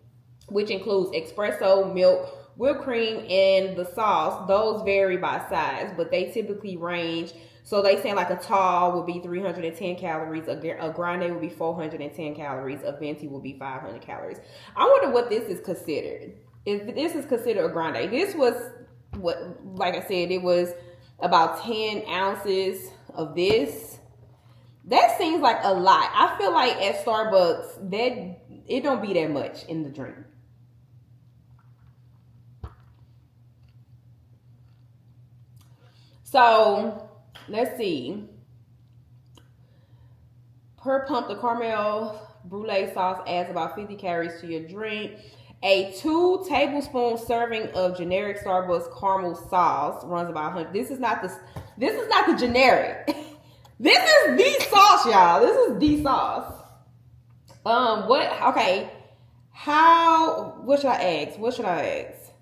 which includes espresso, milk, whipped cream, and the sauce, those vary by size, but they typically range. So they say like a tall would be 310 calories, a grande would be 410 calories, a venti would be 500 calories. I wonder what this is considered. If this is considered a grande. This was like I said, it was about 10 ounces of this. That seems like a lot. I feel like at Starbucks, that it don't be that much in the drink. So, let's see. Per pump, the caramel brulee sauce adds about 50 calories to your drink. A 2 tablespoon serving of generic Starbucks caramel sauce runs about 100. This is not the generic. This is the sauce, y'all. This is the sauce. What should I ask?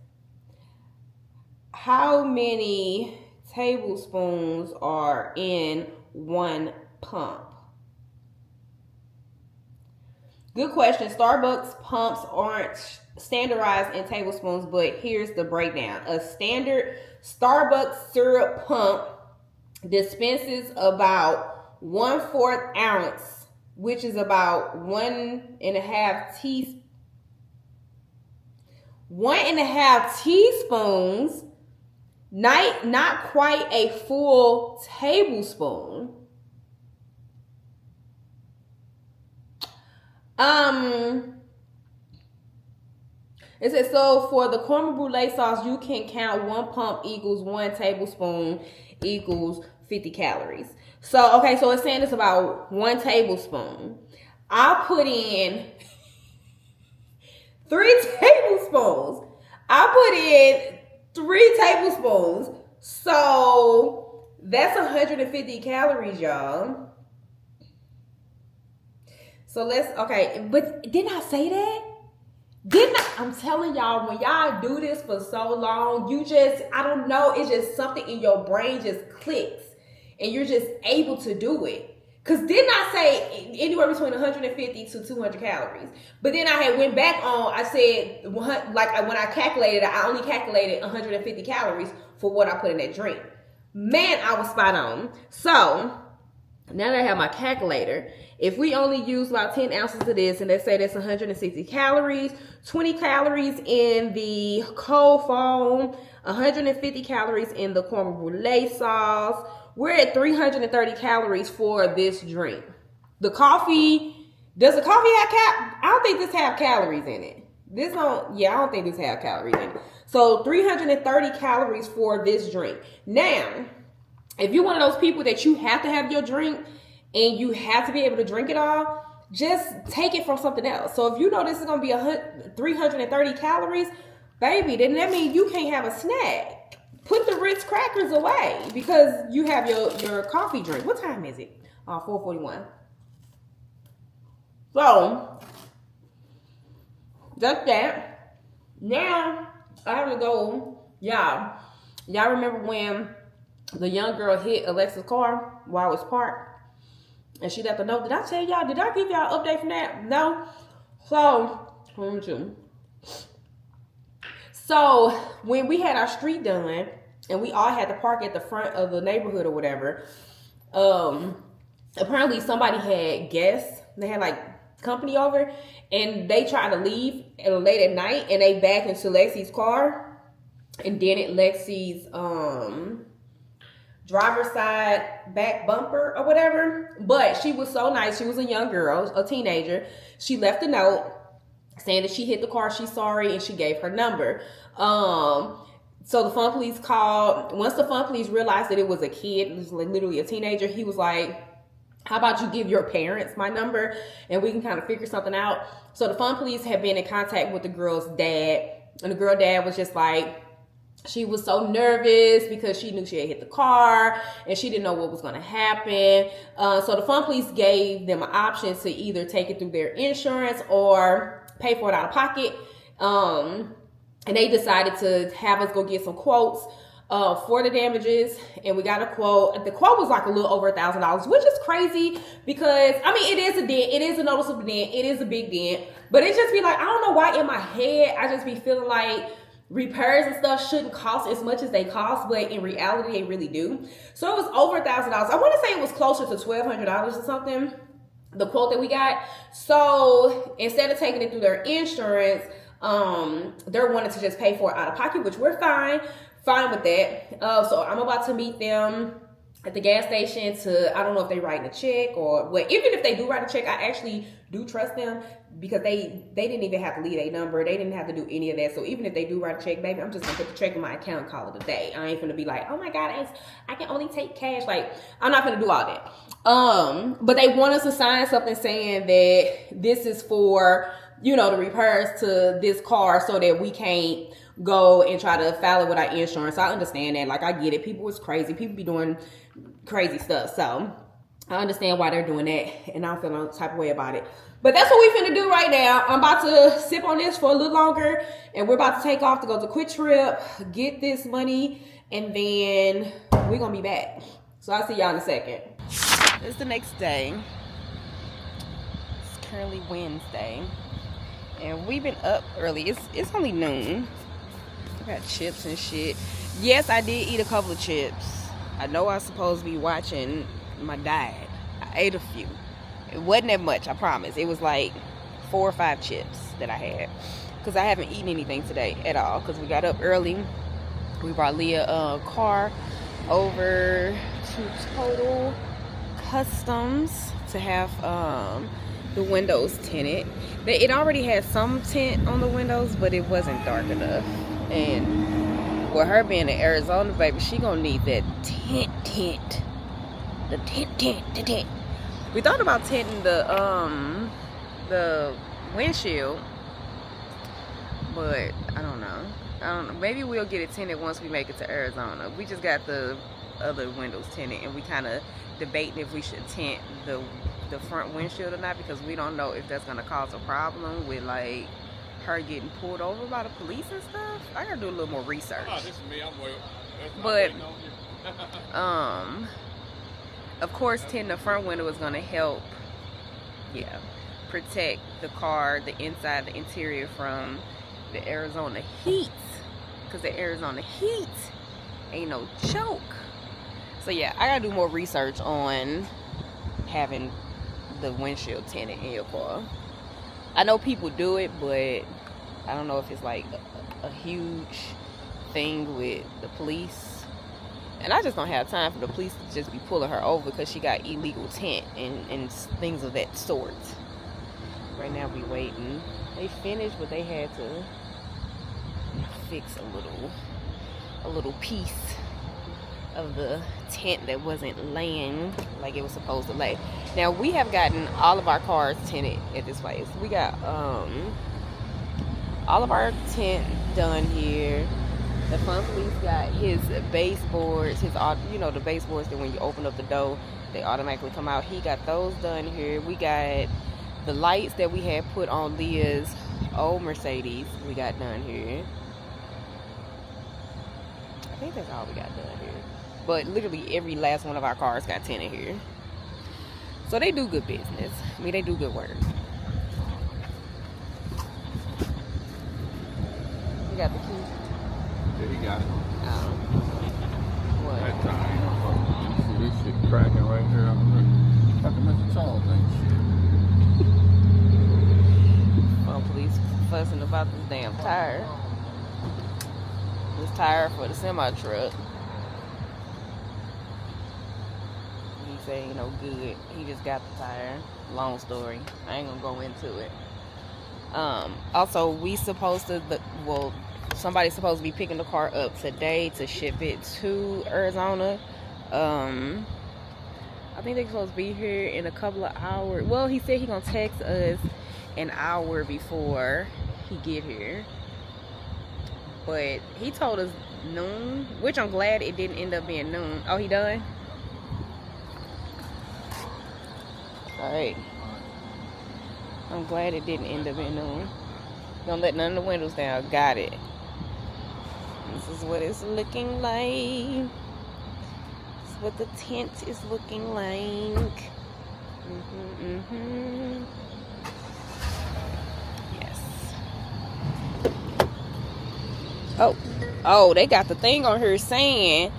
How many tablespoons are in 1 pump? Good question. Starbucks pumps aren't standardized in tablespoons, but here's the breakdown. A standard Starbucks syrup pump dispenses about 1/4 ounce, which is about 1.5 teaspoons, not quite a full tablespoon. It says, so for the caramel brulee sauce, you can count 1 pump equals 1 tablespoon equals 50 calories. So, okay, so it's saying it's about 1 tablespoon. I put in 3 tablespoons. So that's 150 calories, y'all. So but didn't I say that? I'm telling y'all, when y'all do this for so long, I don't know, it's just something in your brain just clicks and you're just able to do it. Because didn't I say anywhere between 150 to 200 calories? But then I had went back on, I said, like when I calculated, I only calculated 150 calories for what I put in that drink. Man, I was spot on. So, now that I have my calculator, if we only use about 10 ounces of this, and let's say that's 160 calories, 20 calories in the cold foam, 150 calories in the caramel brulee sauce, we're at 330 calories for this drink. The coffee, does the coffee have I don't think this have calories in it. I don't think this have calories in it. So 330 calories for this drink. Now, if you're one of those people that you have to have your drink and you have to be able to drink it all, just take it from something else. So if you know this is going to be 330 calories, baby, then that means you can't have a snack. Put the Ritz crackers away because you have your coffee drink. What time is it? 4:41. So, that's that. Now, I have to go. Y'all remember when the young girl hit Alexa's car while it was parked? And she left a note. Did I tell y'all? Did I give y'all an update from that? No? So, So, when we had our street done, and we all had to park at the front of the neighborhood or whatever, apparently somebody had guests. They had, company over, and they tried to leave late at night, and they backed into Lexi's car, and dented Lexi's, driver's side back bumper or whatever. But she was so nice. She was a young girl, a teenager. She left a note saying that she hit the car, she's sorry, and she gave her number. So the fun police called. Once the fun police realized that it was a kid, it was literally a teenager, he was like, how about you give your parents my number and we can kind of figure something out. So the fun police had been in contact with the girl's dad, and the girl dad was just like, she was so nervous because she knew she had hit the car and she didn't know what was going to happen. So the fun police gave them an option to either take it through their insurance or pay for it out of pocket. And they decided to have us go get some quotes for the damages, and we got a quote. The quote was like a little over $1,000, which is crazy because, it is a dent. It is a noticeable dent. It is a big dent. But it just be like, I don't know why in my head, I just be feeling like repairs and stuff shouldn't cost as much as they cost, but in reality, they really do. So it was over $1,000. I want to say it was closer to $1,200 or something, the quote that we got. So instead of taking it through their insurance, they're wanting to just pay for it out of pocket, which we're fine with that. So I'm about to meet them at the gas station to, I don't know if they writing a check or what. Even if they do write a check, I actually do trust them because they didn't even have to leave a number. They didn't have to do any of that. So even if they do write a check, baby, I'm just gonna put the check in my account and call it a day. I ain't gonna be like, oh my God, I can only take cash. Like, I'm not gonna do all that. But they want us to sign something saying that this is for, you know, the repairs to this car so that we can't go and try to file it with our insurance. I understand that. Like, I get it. People is crazy. People be doing crazy stuff. So I understand why they're doing that, and I don't feel no type of way about it. But that's what we finna do right now. I'm about to sip on this for a little longer, and we're about to take off to go to Quick Trip, get this money, and then we're gonna be back. So I'll see y'all in a second. It's the next day. It's currently Wednesday, and we've been up early. It's only noon. I got chips and shit. Yes, I did eat a couple of chips. I know I was supposed to be watching my diet. I ate a few. It wasn't that much, I promise. It was like 4 or 5 chips that I had. Because I haven't eaten anything today at all. Because we got up early. We brought Leah a car over to Total Customs to have the windows tinted. It already had some tint on the windows, but it wasn't dark enough. And with her being in Arizona, baby, she gonna need that tint. The tint. We thought about tinting the windshield, but I don't know. Maybe we'll get it tinted once we make it to Arizona. We just got the other windows tinted, and we kind of debating if we should tint the front windshield or not, because we don't know if that's gonna cause a problem with like her getting pulled over by the police and stuff. I gotta do a little more research. Oh, this is me. But of course, tinting the front window is gonna help, protect the car, the inside, the interior from the Arizona heat, because the Arizona heat ain't no joke. So yeah, I gotta do more research on having the windshield tinted in your car. I know people do it, but I don't know if it's like a huge thing with the police. And I just don't have time for the police to just be pulling her over because she got illegal tint and things of that sort. Right now we waiting. They finished, but they had to fix a little piece of the tint that wasn't laying like it was supposed to lay. Now we have gotten all of our cars tinted at this place. We got all of our tint done here. The fun police got his baseboards, the baseboards that when you open up the door, they automatically come out. He got those done here. We got the lights that we had put on Leah's old Mercedes. We got done here. I think that's all we got done here. But literally every last one of our cars got tinted here. So they do good business. I mean, they do good work. You got the key? Yeah, he got it. Oh. What? That time. You see this shit cracking right here on the roof. Fucking Mr. Charles ain't shit. Well, police fussing about this damn tire. This tire for the semi-truck. He said, good. He just got the tire. Long story. I ain't gonna go into it. Also, somebody's supposed to be picking the car up today to ship it to Arizona. I think they're supposed to be here in a couple of hours. Well, he said he gonna text us an hour before he get here. But he told us noon, which I'm glad it didn't end up being noon. Oh, he done? Alright. I'm glad it didn't end up being noon. Don't let none of the windows down. Got it. This is what it's looking like. This is what the tint is looking like. Yes. Oh, they got the thing on here saying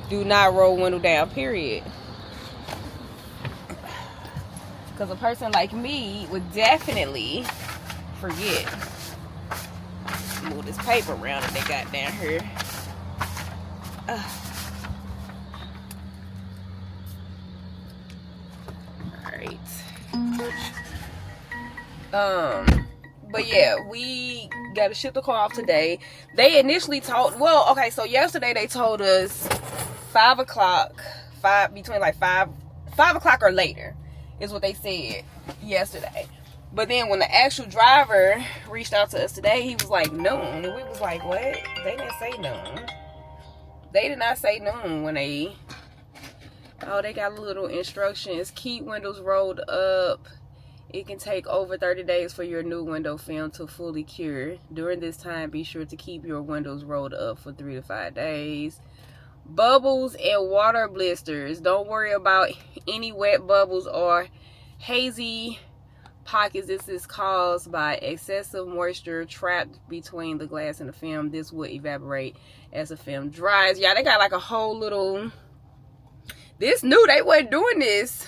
do not roll window down, period. Because a person like me would definitely forget. Move this paper around that they got down here. great. But yeah, we got to ship the car off today. They initially told, well, okay, so yesterday they told us 5 o'clock, between like 5 o'clock or later is what they said yesterday. But then when the actual driver reached out to us today, he was like noon. And we was like, what? They didn't say noon. They did not say noon when they, oh, they got little instructions. Keep windows rolled up. It can take over 30 days for your new window film to fully cure. During this time, be sure to keep your windows rolled up for 3 to 5 days. Bubbles and water blisters. Don't worry about any wet bubbles or hazy pockets. This is caused by excessive moisture trapped between the glass and the film. This will evaporate as the film dries. Yeah, they got like a whole little... This new, they wasn't doing this.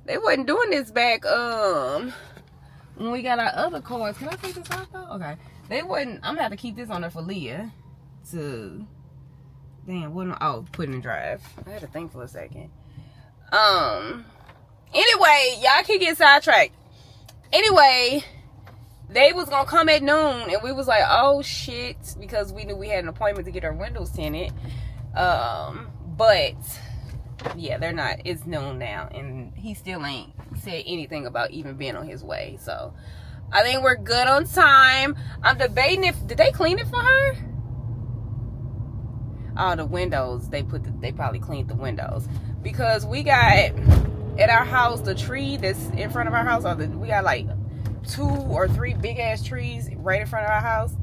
They wasn't doing this back when we got our other cars. Can I take this off though? Okay. They wasn't. I'm gonna have to keep this on there for Leah to. Damn, what? Oh, put in drive. I had to think for a second. Anyway, y'all keep getting sidetracked. Anyway, they was gonna come at noon, and we was like, oh shit, because we knew we had an appointment to get our windows tinted. But yeah, they're not. It's noon now, and he still ain't said anything about even being on his way. So I think we're good on time. I'm debating if did they clean it for her? Oh, the windows. They probably cleaned the windows because we got at our house the tree that's in front of our house. We got like 2 or 3 big ass trees right in front of our house,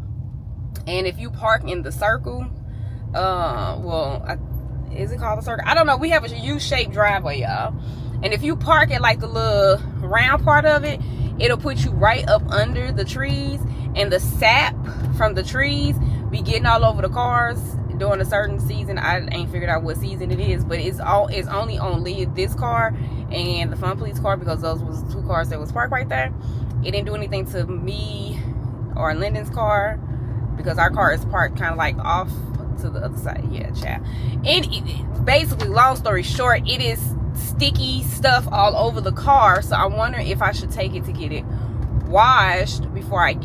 and if you park in the circle, is it called a circle? I don't know. We have a U-shaped driveway, y'all. And if you park at like the little round part of it, it'll put you right up under the trees. And the sap from the trees be getting all over the cars during a certain season. I ain't figured out what season it is, but it's only on this car and the Fun Police car, because those was 2 cars that was parked right there. It didn't do anything to me or Lyndon's car because our car is parked kind of like off to the other side. Yeah, child. And basically, long story short, it is sticky stuff all over the car. So I wonder if I should take it to get it washed before it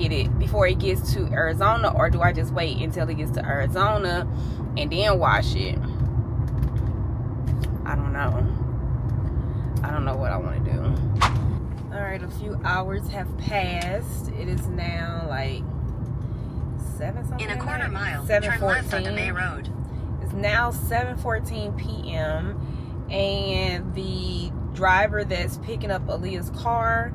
gets to Arizona, or do I just wait until it gets to Arizona and then wash it? I don't know what I want to do. All right, a few hours have passed. It is now like 7 something. In a quarter mile, 7:14. turn left onto May Road. It's now 7:14 p.m. and the driver that's picking up Aliyah's car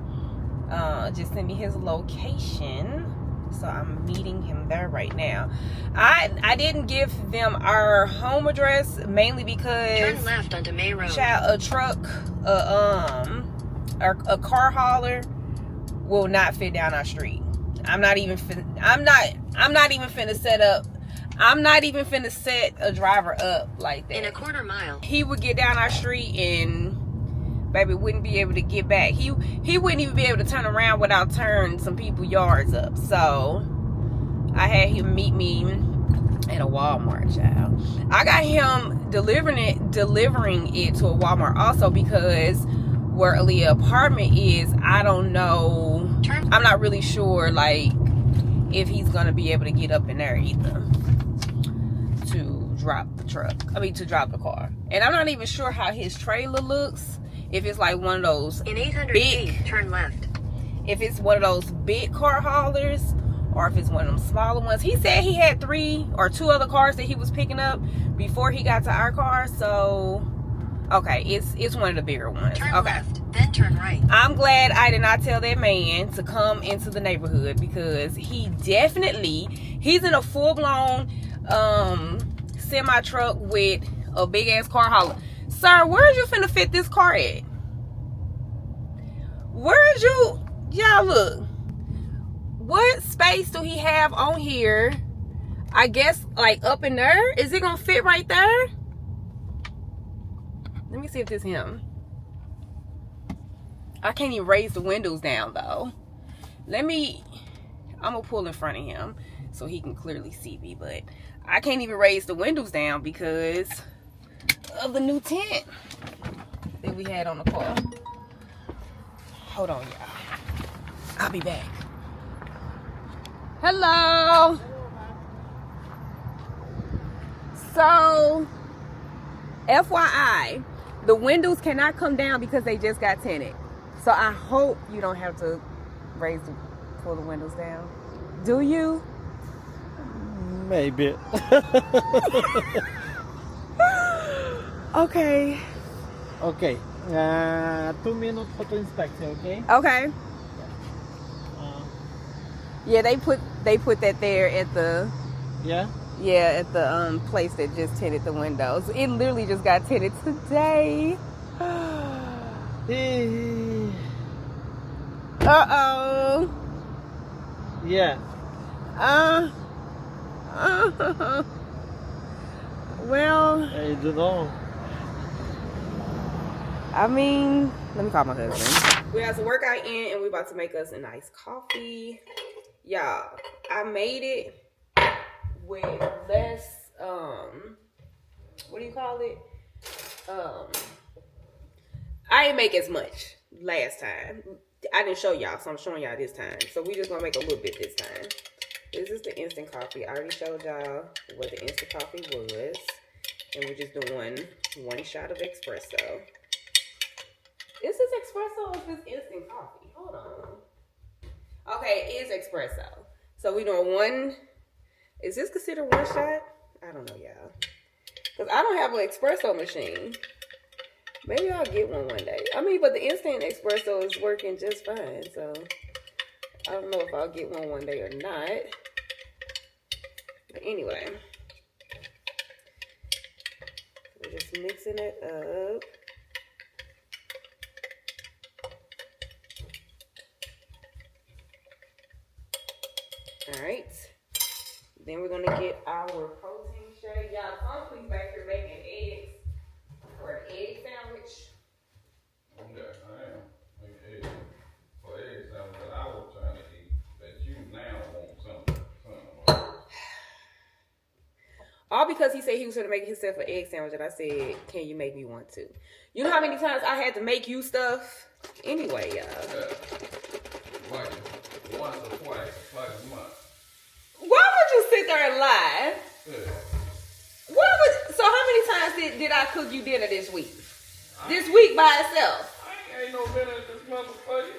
just sent me his location, so I'm meeting him there right now. I didn't give them our home address mainly because turn left onto May Road. A truck, a car hauler will not fit down our street. I'm not even finna set a driver up like that. In a quarter mile. He would get down our street and baby wouldn't be able to get back. He wouldn't even be able to turn around without turning some people's yards up. So I had him meet me at a Walmart, child. I got him delivering it to a Walmart also, because where Aliyah's apartment is, I don't know. I'm not really sure like if he's gonna be able to get up in there either to drop the car. And I'm not even sure how his trailer looks. If it's like one of those in 800 big, feet, turn left. If it's one of those big car haulers, or if it's one of them smaller ones. He said he had 3 or 2 other cars that he was picking up before he got to our car. So okay, it's one of the bigger ones. Turn okay. left, then turn right. I'm glad I did not tell that man to come into the neighborhood, because he's in a full-blown semi truck with a big ass car hauler. Sir, where's you finna fit this car at? Y'all look. What space do he have on here? I guess like up in there. Is it gonna fit right there? Let me see if this is him. I can't even raise the windows down though. I'm gonna pull in front of him so he can clearly see me, but I can't even raise the windows down because of the new tint that we had on the car. Hold on, y'all. I'll be back. Hello. So, FYI, the windows cannot come down because they just got tinted. So I hope you don't have to pull the windows down. Do you? Maybe. Okay. Okay. 2 minutes photo inspection, okay? Okay. Yeah. Yeah, they put that there at the place that just tinted the windows. It literally just got tinted today. Uh-oh. Yeah. Well, I don't know. I mean, let me call my husband. We have some workout in and we're about to make us a nice coffee. Y'all, I made it with less, what do you call it? I didn't make as much last time. I didn't show y'all, so I'm showing y'all this time. So we just gonna make a little bit this time. This is the instant coffee. I already showed y'all what the instant coffee was. And we're just doing 1 shot of espresso. Is this espresso or is this instant coffee? Hold on. Okay, it is espresso. So we're doing 1. Is this considered 1 shot? I don't know, y'all. Because I don't have an espresso machine. Maybe I'll get one day. I mean, but the instant espresso is working just fine. So I don't know if I'll get one day or not. But anyway. We're just mixing it up. Alright. Then we're going to get our protein shake. Y'all, Uncle's back here making eggs for an egg sandwich. Yeah, I am. Make eggs for egg sandwich that I was trying to eat. That you now want something about. All because he said he was going to make himself an egg sandwich, and I said, can you make me one too? You know how many times I had to make you stuff? Anyway, y'all. Yeah. Like once or twice a month. Why would you sit there and lie? Yeah. So how many times did I cook you dinner this week? This week by itself? I ain't no dinner at this motherfucker.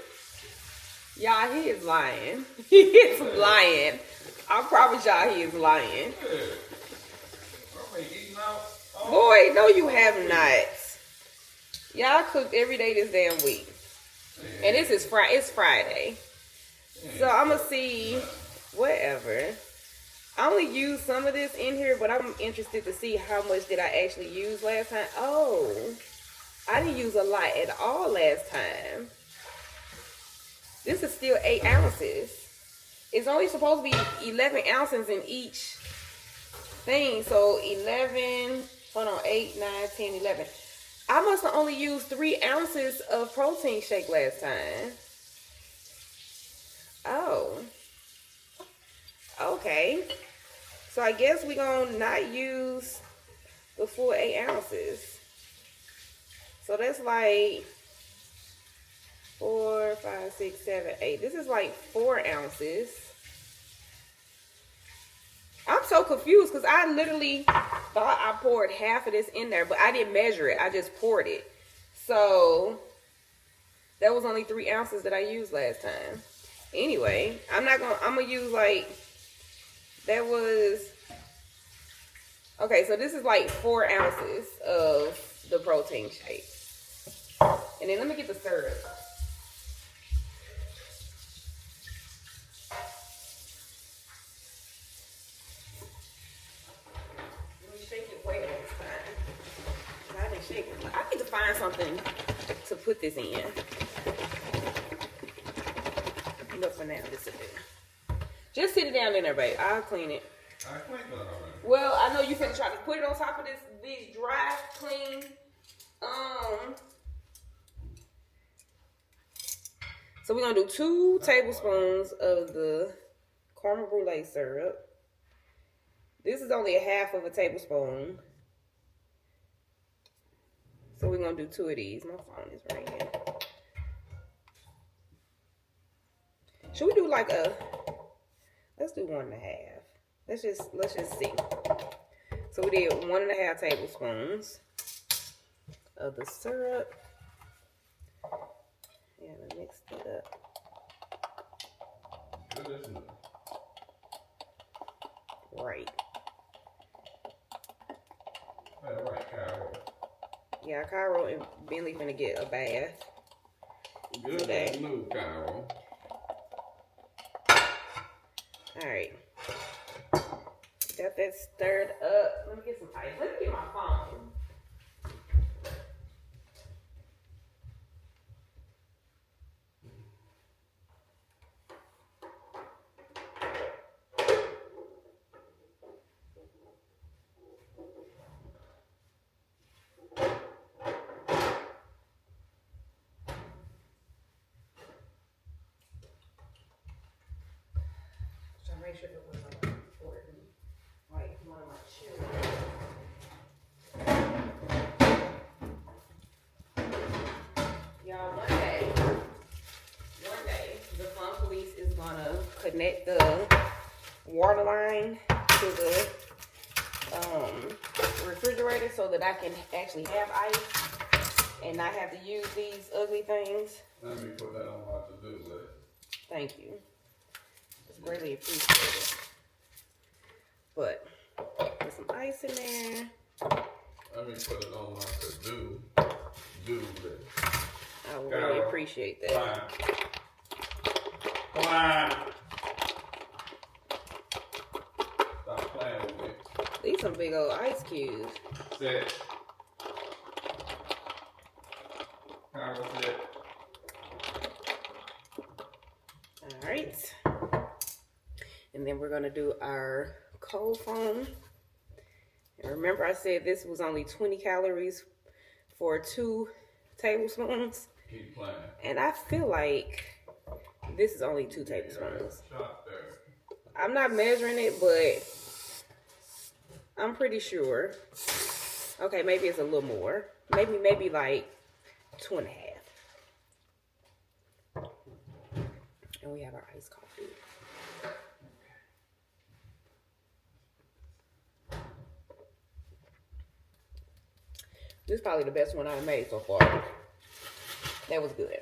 Y'all, he is lying. He is lying. I promise y'all he is lying. Yeah. I ain't eating out. Boy, no you have not. Y'all cooked every day this damn week. Yeah. And this is it's Friday. Yeah. So I'm going to see, whatever. I only used some of this in here, but I'm interested to see how much did I actually use last time. Oh, I didn't use a lot at all last time. This is still 8 ounces. It's only supposed to be 11 ounces in each thing. So 11, hold on, 8, 9, 10, 11. I must have only used 3 ounces of protein shake last time. Oh. Okay. So I guess we're going to not use the full 8 ounces. So that's like 4, 5, 6, 7, 8. This is like 4 ounces. I'm so confused because I literally thought I poured half of this in there, but I didn't measure it. I just poured it. So that was only 3 ounces that I used last time. Anyway, I'm going to use like, that was, okay, so this is like 4 ounces of the protein shake. And then let me get the syrup. Let me shake it well this time. I didn't shake it. I need to find something to put this in. But for now, this is it. Just sit it down in there, babe. I'll clean it. I cleaned it already. Well, I know you finna try to put it on top of these dry, clean. So we're gonna do 2 tablespoons of the caramel brulee syrup. This is only 1/2 of a tablespoon. So we're gonna do 2 of these. My phone is ringing. Should we do like let's do 1.5. Let's just see. So we did 1.5 tablespoons of the syrup. And I mixed it up. Right. Right, Cairo. Yeah, Cairo and Bentley finna get a bath. Good today. move, Cairo. Alright. Got that stirred up. Let me get some ice. Let me get my phone. Make sure it was important. Like one of my children. Y'all, one day, the fun police is gonna connect the water line to the refrigerator so that I can actually have ice and not have to use these ugly things. Let me put that on my to-do list. Thank you. Really appreciate it. But put some ice in there. Let me put it on my to-do list. I would really appreciate that. Come on. Stop playing with me. These some big old ice cubes. Sit. Carol, sit. Alright. And then we're going to do our cold foam. And remember I said this was only 20 calories for 2 tablespoons. Keep playing. And I feel like this is only 2 tablespoons. I'm not measuring it, but I'm pretty sure. Okay, maybe it's a little more. Maybe like 2.5. And we have our iced coffee. This is probably the best one I've made so far. That was good.